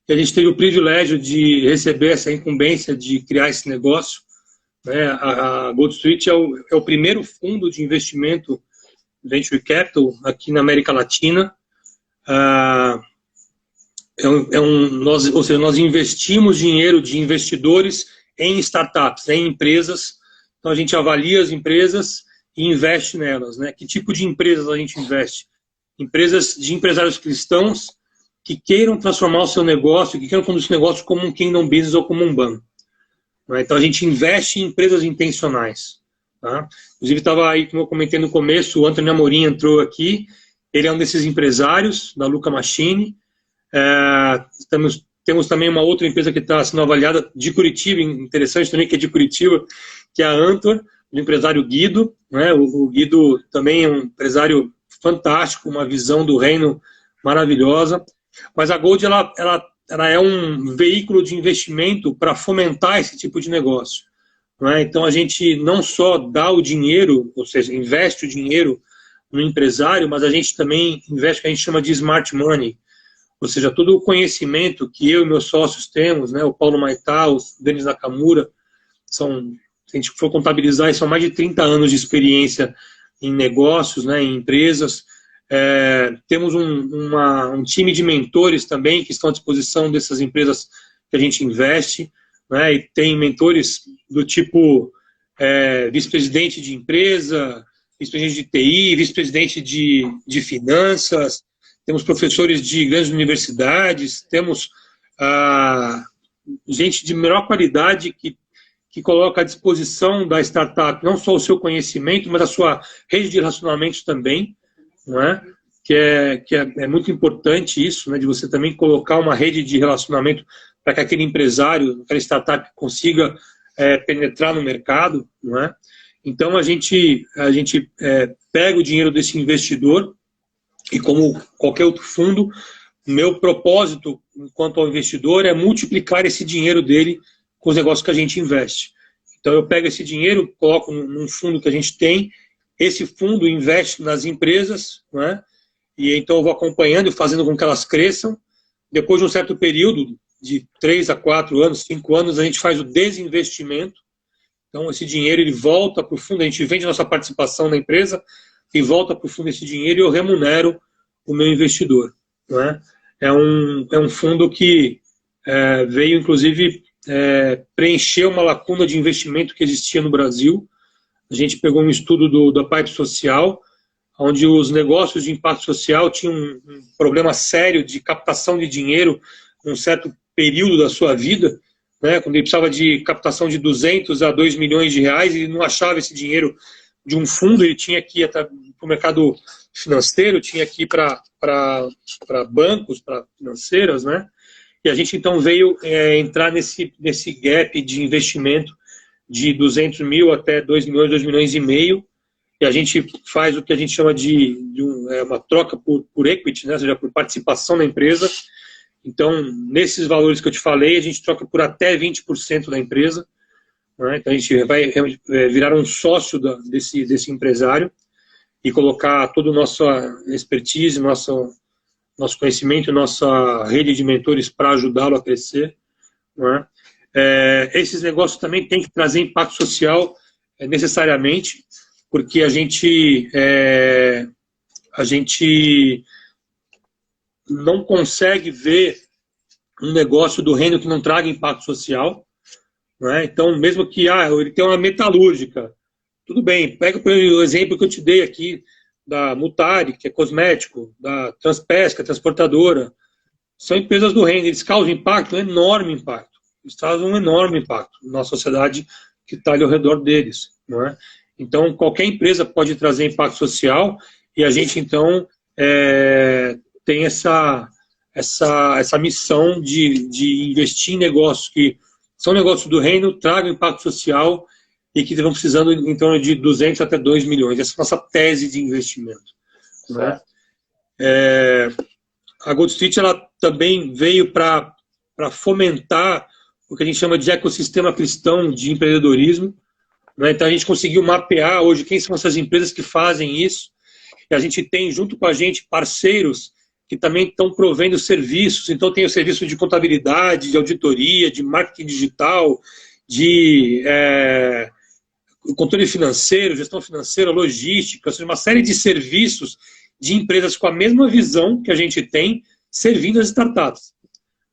e a gente teve o privilégio de receber essa incumbência de criar esse negócio, né? A Gold Street é o primeiro fundo de investimento Venture Capital aqui na América Latina. Nós investimos dinheiro de investidores em startups, em empresas. Então a gente avalia as empresas e investe nelas, né? Que tipo de empresas a gente investe? Empresas de empresários cristãos que queiram transformar o seu negócio, que queiram conduzir o negócio como um kingdom business ou como um banco. Então a gente investe em empresas intencionais. Tá? Inclusive estava aí, como eu comentei no começo, o Antônio Amorim entrou aqui, ele é um desses empresários da Luca Machine. Temos também uma outra empresa que está sendo avaliada de Curitiba, interessante também, que é de Curitiba, que é a Antor, do empresário Guido. Né? O Guido também é um empresário fantástico, uma visão do reino maravilhosa. Mas a Gold ela é um veículo de investimento para fomentar esse tipo de negócio. Não é? Então a gente não só dá o dinheiro, ou seja, investe o dinheiro no empresário, mas a gente também investe o que a gente chama de smart money. Ou seja, todo o conhecimento que eu e meus sócios temos, né, o Paulo Maitá, o Denis Nakamura, se a gente for contabilizar, são mais de 30 anos de experiência em negócios, né, em empresas. Temos um time de mentores também que estão à disposição dessas empresas que a gente investe, né, e tem mentores do tipo vice-presidente de empresa, vice-presidente de TI, vice-presidente de finanças, temos professores de grandes universidades, temos gente de melhor qualidade que coloca à disposição da startup não só o seu conhecimento, mas a sua rede de relacionamentos também, não é? Que é muito importante isso, né, de você também colocar uma rede de relacionamento para que aquele empresário, aquela startup consiga penetrar no mercado, não é? Então a gente pega o dinheiro desse investidor e, como qualquer outro fundo, meu propósito enquanto ao investidor é multiplicar esse dinheiro dele com os negócios que a gente investe. Então eu pego esse dinheiro, coloco num fundo que a gente tem, esse fundo investe nas empresas, não é? E então eu vou acompanhando e fazendo com que elas cresçam. Depois de um certo período, de 3 a 4 anos, 5 anos, a gente faz o desinvestimento. Então esse dinheiro ele volta para o fundo, a gente vende nossa participação na empresa e volta para o fundo esse dinheiro e eu remunero o meu investidor. Não é? É um fundo que veio, inclusive, preencher uma lacuna de investimento que existia no Brasil. A gente pegou um estudo da Pipe Social, onde os negócios de impacto social tinham um problema sério de captação de dinheiro num certo período da sua vida, né, quando ele precisava de captação de 200 a 2 milhões de reais, e não achava esse dinheiro de um fundo, ele tinha que ir para o mercado financeiro, tinha que ir para bancos, para financeiras, né? E a gente então veio entrar nesse gap de investimento de 200 mil até 2 milhões, 2 milhões e meio, e a gente faz o que a gente chama de uma troca por equity, né? Ou seja, por participação na empresa. Então, nesses valores que eu te falei, a gente troca por até 20% da empresa, né? Então a gente vai virar um sócio desse empresário e colocar toda a nossa expertise, nosso conhecimento, nossa rede de mentores para ajudá-lo a crescer, né? Esses negócios também têm que trazer impacto social necessariamente, porque a gente não consegue ver um negócio do reino que não traga impacto social, né? Então, mesmo que ele tem uma metalúrgica, tudo bem, pega o exemplo que eu te dei aqui da Mutari, que é cosmético, da Transpesca, transportadora, são empresas do reino, eles causam impacto, um enorme impacto, eles trazem um enorme impacto na sociedade que está ali ao redor deles, não é? Então, qualquer empresa pode trazer impacto social, e a gente, então, tem essa missão de investir em negócios que são negócios do reino, tragam impacto social e que vão precisando em torno de 200 até 2 milhões. Essa é a nossa tese de investimento, né? A Gold Street ela também veio para fomentar o que a gente chama de ecossistema cristão de empreendedorismo, né? Então a gente conseguiu mapear hoje quem são essas empresas que fazem isso, e a gente tem junto com a gente parceiros que também estão provendo serviços. Então tem o serviço de contabilidade, de auditoria, de marketing digital, de controle financeiro, gestão financeira, logística, ou seja, uma série de serviços de empresas com a mesma visão que a gente tem, servindo as startups,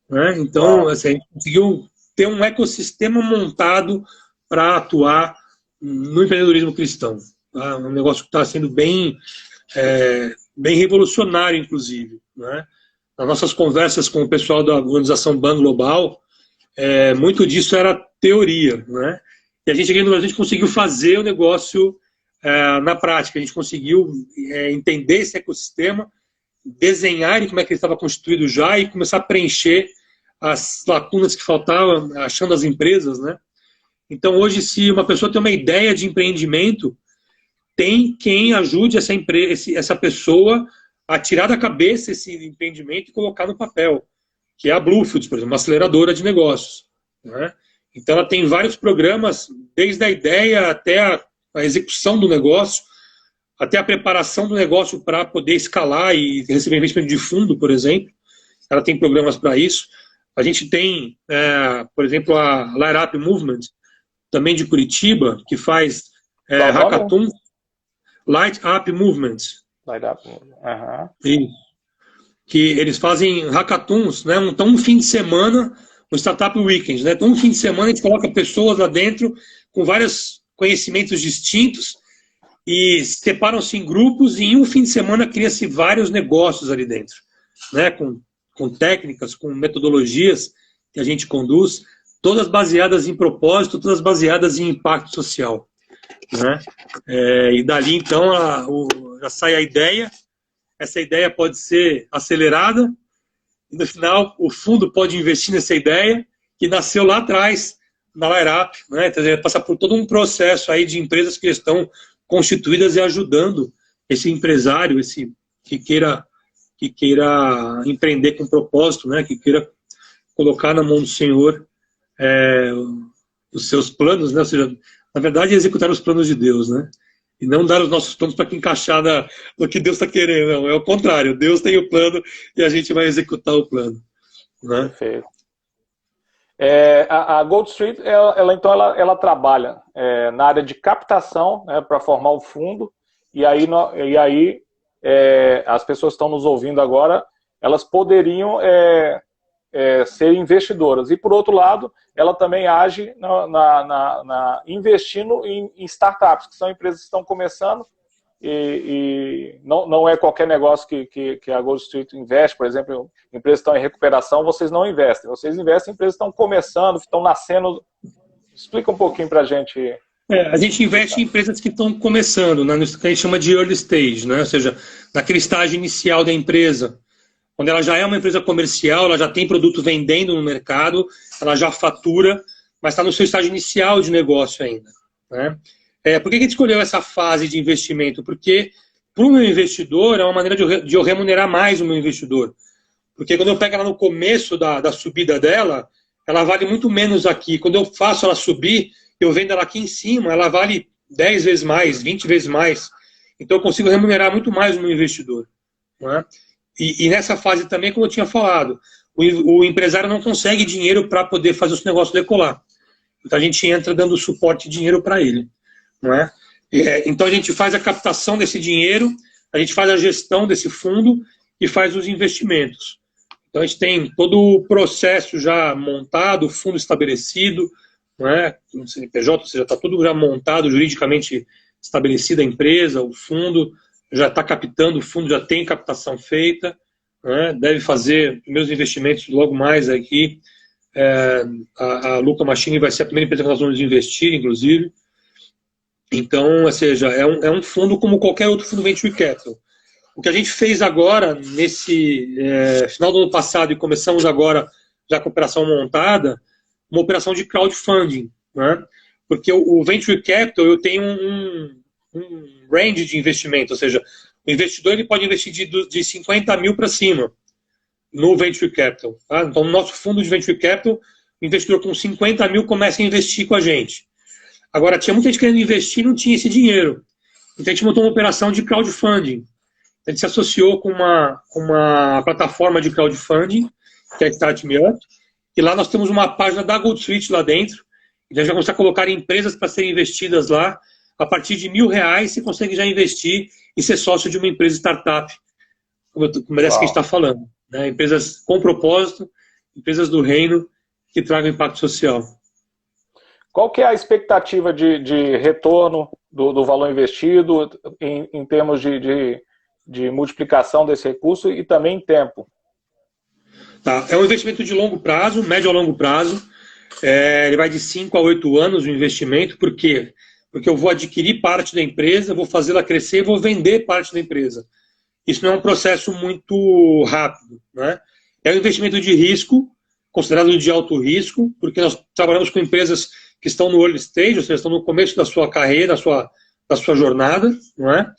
né? Então, assim, a gente conseguiu ter um ecossistema montado para atuar no empreendedorismo cristão, tá? Um negócio que está sendo bem revolucionário, inclusive, né? Nas nossas conversas com o pessoal da organização Ban Global, muito disso era teoria, né? E a gente aqui no Brasil, a gente conseguiu fazer o negócio na prática, a gente conseguiu entender esse ecossistema, desenhar como é que ele estava constituído já e começar a preencher as lacunas que faltavam, achando as empresas, né? Então hoje, se uma pessoa tem uma ideia de empreendimento, tem quem ajude essa pessoa a tirar da cabeça esse empreendimento e colocar no papel, que é a Bluefields, por exemplo, uma aceleradora de negócios, né? Então ela tem vários programas, desde a ideia até a execução do negócio, até a preparação do negócio para poder escalar e receber investimento de fundo, por exemplo. Ela tem programas para isso. A gente tem, por exemplo, a Light Up Movement, também de Curitiba, que faz hackathon. Light Up Movement. Light Up Movement. Uhum. Isso. Que eles fazem hackathons, né? Então, um fim de semana, um Startup Weekend, né? Então, um fim de semana a gente coloca pessoas lá dentro com vários conhecimentos distintos e separam-se em grupos, e em um fim de semana cria-se vários negócios ali dentro, né? Com técnicas, com metodologias que a gente conduz, todas baseadas em propósito, todas baseadas em impacto social, né? E dali, então, já sai a ideia. Essa ideia pode ser acelerada, e no final o fundo pode investir nessa ideia que nasceu lá atrás, na Light Up, né? Então, passa por todo um processo aí de empresas que estão constituídas e ajudando esse empresário, esse que queira empreender com propósito, né? Que queira colocar na mão do Senhor os seus planos, né? Ou seja, na verdade, executar os planos de Deus, né? E não dar os nossos planos para que encaixar no que Deus está querendo, não. É o contrário. Deus tem o plano e a gente vai executar o plano, né? Perfeito. A Gold Street, ela trabalha na área de captação, né, para formar o fundo, e aí as pessoas que estão nos ouvindo agora, elas poderiam ser investidoras. E, por outro lado, ela também age investindo em startups, que são empresas que estão começando e não é qualquer negócio que a Gold Street investe. Por exemplo, empresas que estão em recuperação, vocês não investem. Vocês investem em empresas que estão começando, que estão nascendo. Explica um pouquinho para a gente. A gente investe em empresas que estão começando, né, no que a gente chama de early stage, né, ou seja, naquele estágio inicial da empresa. Quando ela já é uma empresa comercial, ela já tem produto vendendo no mercado, ela já fatura, mas está no seu estágio inicial de negócio ainda. Né? Por que a gente escolheu essa fase de investimento? Porque para o meu investidor é uma maneira de eu remunerar mais o meu investidor. Porque quando eu pego ela no começo da subida dela, ela vale muito menos aqui. Quando eu faço ela subir, eu vendo ela aqui em cima, ela vale 10 vezes mais, 20 vezes mais. Então eu consigo remunerar muito mais o meu investidor. Né? E nessa fase também, como eu tinha falado, o empresário não consegue dinheiro para poder fazer os negócios decolar. Então a gente entra dando suporte e dinheiro para ele. Não é? Então a gente faz a captação desse dinheiro, a gente faz a gestão desse fundo e faz os investimentos. Então a gente tem todo o processo já montado, o fundo estabelecido, não é? No CNPJ, ou seja, está tudo já montado, juridicamente estabelecida a empresa, o fundo já está captando, o fundo já tem captação feita, né? Deve fazer meus investimentos logo mais aqui. A Luca Machini vai ser a primeira empresa que nós vamos investir, inclusive. Então, ou seja, é um fundo como qualquer outro fundo Venture Capital. O que a gente fez agora, nesse final do ano passado, e começamos agora já com a operação montada, uma operação de crowdfunding. Né? Porque o Venture Capital, eu tenho um range de investimento, ou seja, o investidor ele pode investir de 50 mil para cima no Venture Capital. Tá? Então, no nosso fundo de Venture Capital, o investidor com 50 mil começa a investir com a gente. Agora, tinha muita gente querendo investir e não tinha esse dinheiro. Então, a gente montou uma operação de crowdfunding. A gente se associou com uma plataforma de crowdfunding, que é a Start Me Up, e lá nós temos uma página da Gold Street lá dentro. Então, a gente vai começar a colocar empresas para serem investidas lá. A partir de R$1.000, você consegue já investir e ser sócio de uma empresa startup, como essa que a gente está falando. Né? Empresas com propósito, empresas do reino que tragam impacto social. Qual que é a expectativa de retorno do valor investido em termos de multiplicação desse recurso e também em tempo? Tá. É um investimento de longo prazo, médio a longo prazo. Ele vai de 5 a 8 anos o investimento. Por quê? Porque eu vou adquirir parte da empresa, vou fazê-la crescer e vou vender parte da empresa. Isso não é um processo muito rápido. Né? É um investimento de risco, considerado de alto risco, porque nós trabalhamos com empresas que estão no early stage, ou seja, estão no começo da sua carreira, da sua jornada, não é?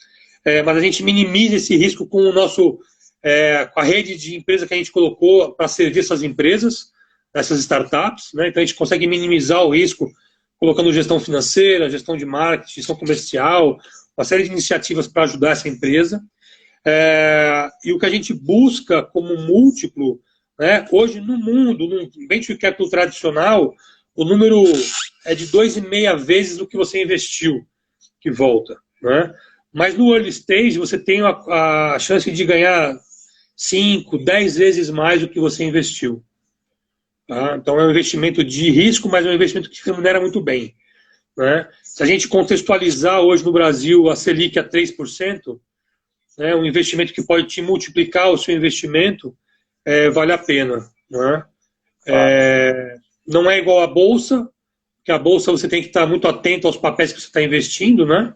Mas a gente minimiza esse risco com com a rede de empresas que a gente colocou para servir essas empresas, essas startups, né? Então a gente consegue minimizar o risco colocando gestão financeira, gestão de marketing, gestão comercial, uma série de iniciativas para ajudar essa empresa. E o que a gente busca como múltiplo, né? Hoje no mundo, no venture capital tradicional, o número é de 2,5 vezes o que você investiu, que volta. Né? Mas no early stage você tem a chance de ganhar 5, 10 vezes mais do que você investiu. Tá? Então é um investimento de risco, mas é um investimento que remunera muito bem. Né? Se a gente contextualizar hoje no Brasil a Selic a 3%, né, um investimento que pode te multiplicar o seu investimento, vale a pena. Né? Não é igual à bolsa, que a bolsa você tem que estar muito atento aos papéis que você está investindo, né?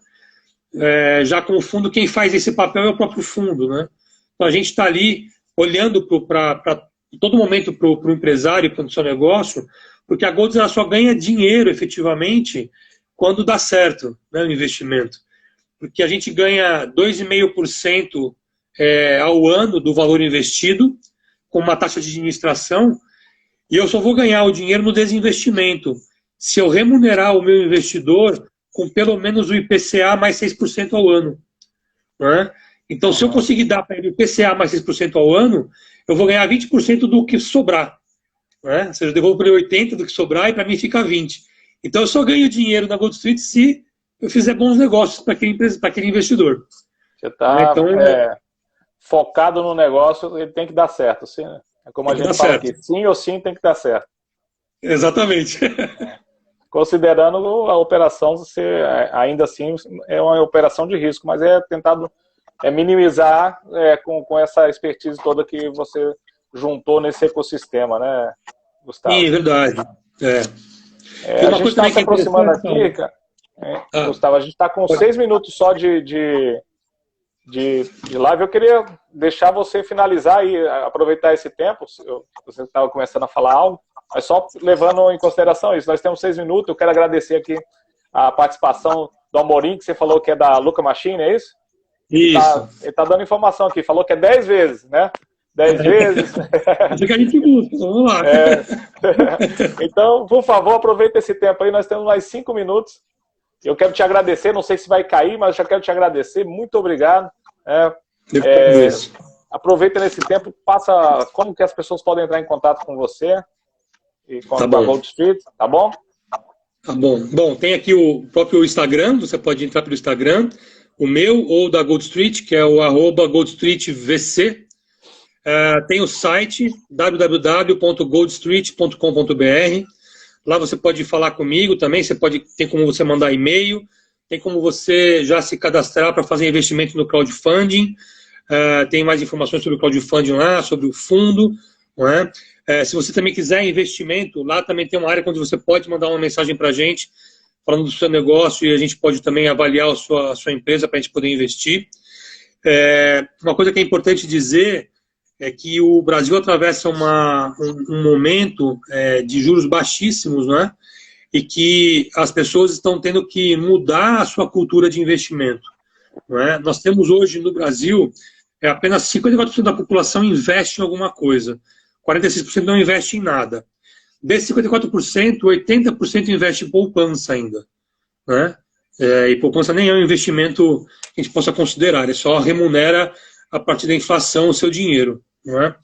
Já com o fundo, quem faz esse papel é o próprio fundo, né? Então a gente está ali olhando para todo momento para o empresário e para o seu negócio, porque a Gold ela só ganha dinheiro efetivamente quando dá certo, né, o investimento. Porque a gente ganha 2,5% ao ano do valor investido, com uma taxa de administração. E eu só vou ganhar o dinheiro no desinvestimento se eu remunerar o meu investidor com pelo menos o IPCA mais 6% ao ano. Né? Então, se eu conseguir dar para ele o IPCA mais 6% ao ano, eu vou ganhar 20% do que sobrar. Né? Ou seja, eu devolvo para ele 80% do que sobrar e para mim fica 20%. Então, eu só ganho dinheiro na Gold Street se eu fizer bons negócios para aquele investidor. Você está focado no negócio, ele tem que dar certo. Sim, né? É como a gente fala aqui, sim ou sim tem que dar certo. Exatamente. considerando a operação ser, ainda assim, é uma operação de risco, mas é tentado minimizar com essa expertise toda que você juntou nesse ecossistema, né, Gustavo? Sim, é verdade. A gente está se aproximando aqui, cara. Gustavo, a gente está com 6 minutos só de live. Eu queria deixar você finalizar e aproveitar esse tempo. Você estava começando a falar algo, mas só levando em consideração isso. Nós temos 6 minutos. Eu quero agradecer aqui a participação do Amorim, que você falou que é da Luca Machine, é isso? Isso. Ele tá dando informação aqui. Falou que é 10 vezes, né? 10 vezes. Isso que a gente busca, vamos lá. Então, por favor, aproveita esse tempo aí. Nós temos mais 5 minutos. Eu quero te agradecer, não sei se vai cair, mas eu já quero te agradecer. Muito obrigado. Aproveita nesse tempo, passa como que as pessoas podem entrar em contato com você e com a Gold Street, tá bom? Tá bom. Bom, tem aqui o próprio Instagram, você pode entrar pelo Instagram, o meu ou da Gold Street, que é o @GoldStreetVC. Tem o site www.goldstreet.com.br. Lá você pode falar comigo também, tem como você mandar e-mail, tem como você já se cadastrar para fazer investimento no crowdfunding, tem mais informações sobre o crowdfunding lá, sobre o fundo, não é? Se você também quiser investimento, lá também tem uma área onde você pode mandar uma mensagem para a gente, falando do seu negócio, e a gente pode também avaliar a sua empresa para a gente poder investir. Uma coisa que é importante dizer é que o Brasil atravessa um momento de juros baixíssimos, né? E que as pessoas estão tendo que mudar a sua cultura de investimento. Não é? Nós temos hoje no Brasil, apenas 54% da população investe em alguma coisa, 46% não investe em nada. Desses 54%, 80% investe em poupança ainda. Né? E poupança nem é um investimento que a gente possa considerar, ele só remunera a partir da inflação o seu dinheiro. Não é?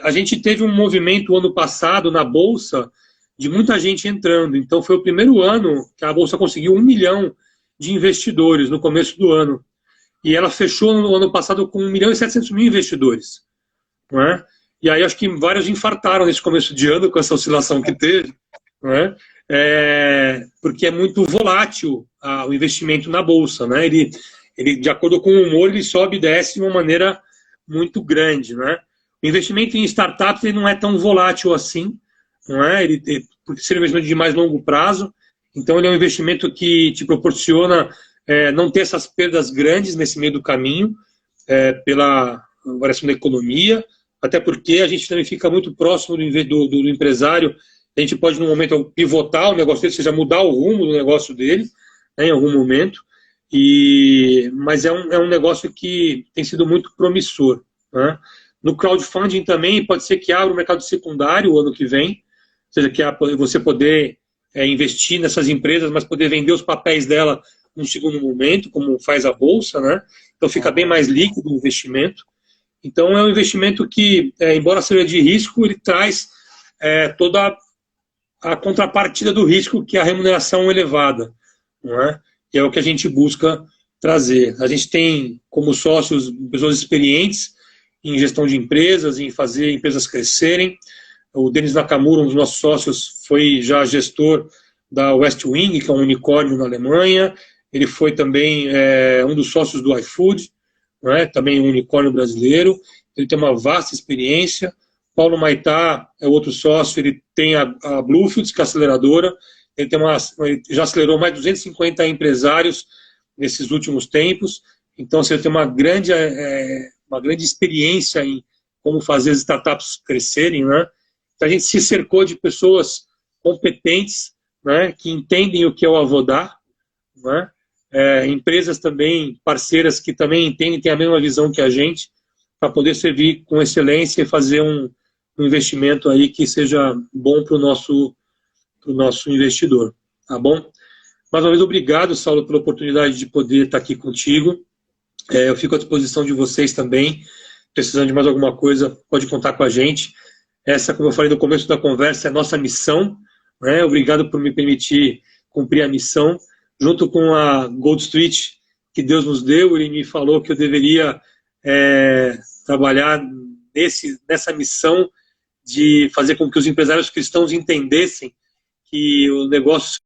A gente teve um movimento ano passado na Bolsa de muita gente entrando, então foi o primeiro ano que a Bolsa conseguiu 1 milhão de investidores no começo do ano, e ela fechou no ano passado com 1.700.000 investidores. Não é? E aí acho que vários infartaram nesse começo de ano com essa oscilação que teve, não é? Porque é muito volátil o investimento na Bolsa. Né? Ele, de acordo com o humor, ele sobe e desce de uma maneira muito grande. Né? O investimento em startups ele não é tão volátil assim, não é? Porque seria um investimento de mais longo prazo, então ele é um investimento que te proporciona não ter essas perdas grandes nesse meio do caminho, pela variação da economia, até porque a gente também fica muito próximo do empresário. A gente pode, no momento, pivotar o negócio dele, ou seja, mudar o rumo do negócio dele, né, em algum momento. Mas é um negócio que tem sido muito promissor. Né? No crowdfunding também pode ser que abra o mercado secundário o ano que vem, ou seja, que você poder investir nessas empresas, mas poder vender os papéis dela num segundo momento, como faz a Bolsa. Né? Então fica bem mais líquido o investimento. Então é um investimento que, embora seja de risco, ele traz toda a contrapartida do risco, que é a remuneração elevada. Não é? E é o que a gente busca trazer. A gente tem como sócios pessoas experientes em gestão de empresas, em fazer empresas crescerem. O Denis Nakamura, um dos nossos sócios, foi já gestor da Westwing, que é um unicórnio na Alemanha. Ele foi também um dos sócios do iFood, não é? Também um unicórnio brasileiro. Ele tem uma vasta experiência. Paulo Maitá é outro sócio, ele tem a Bluefields, que é a aceleradora. Ele já acelerou mais de 250 empresários nesses últimos tempos. Então, você tem uma grande experiência em como fazer as startups crescerem. Né? Então, a gente se cercou de pessoas competentes, né, que entendem o que é o Avodar, né? Empresas também, parceiras que também entendem, têm a mesma visão que a gente, para poder servir com excelência e fazer um investimento aí que seja bom para o nosso investidor. Tá bom? Mais uma vez, obrigado, Saulo, pela oportunidade de poder estar aqui contigo. Eu fico à disposição de vocês também. Precisando de mais alguma coisa, pode contar com a gente. Essa, como eu falei no começo da conversa, é a nossa missão. Né? Obrigado por me permitir cumprir a missão. Junto com a Gold Street, que Deus nos deu, ele me falou que eu deveria trabalhar nessa missão de fazer com que os empresários cristãos entendessem que o negócio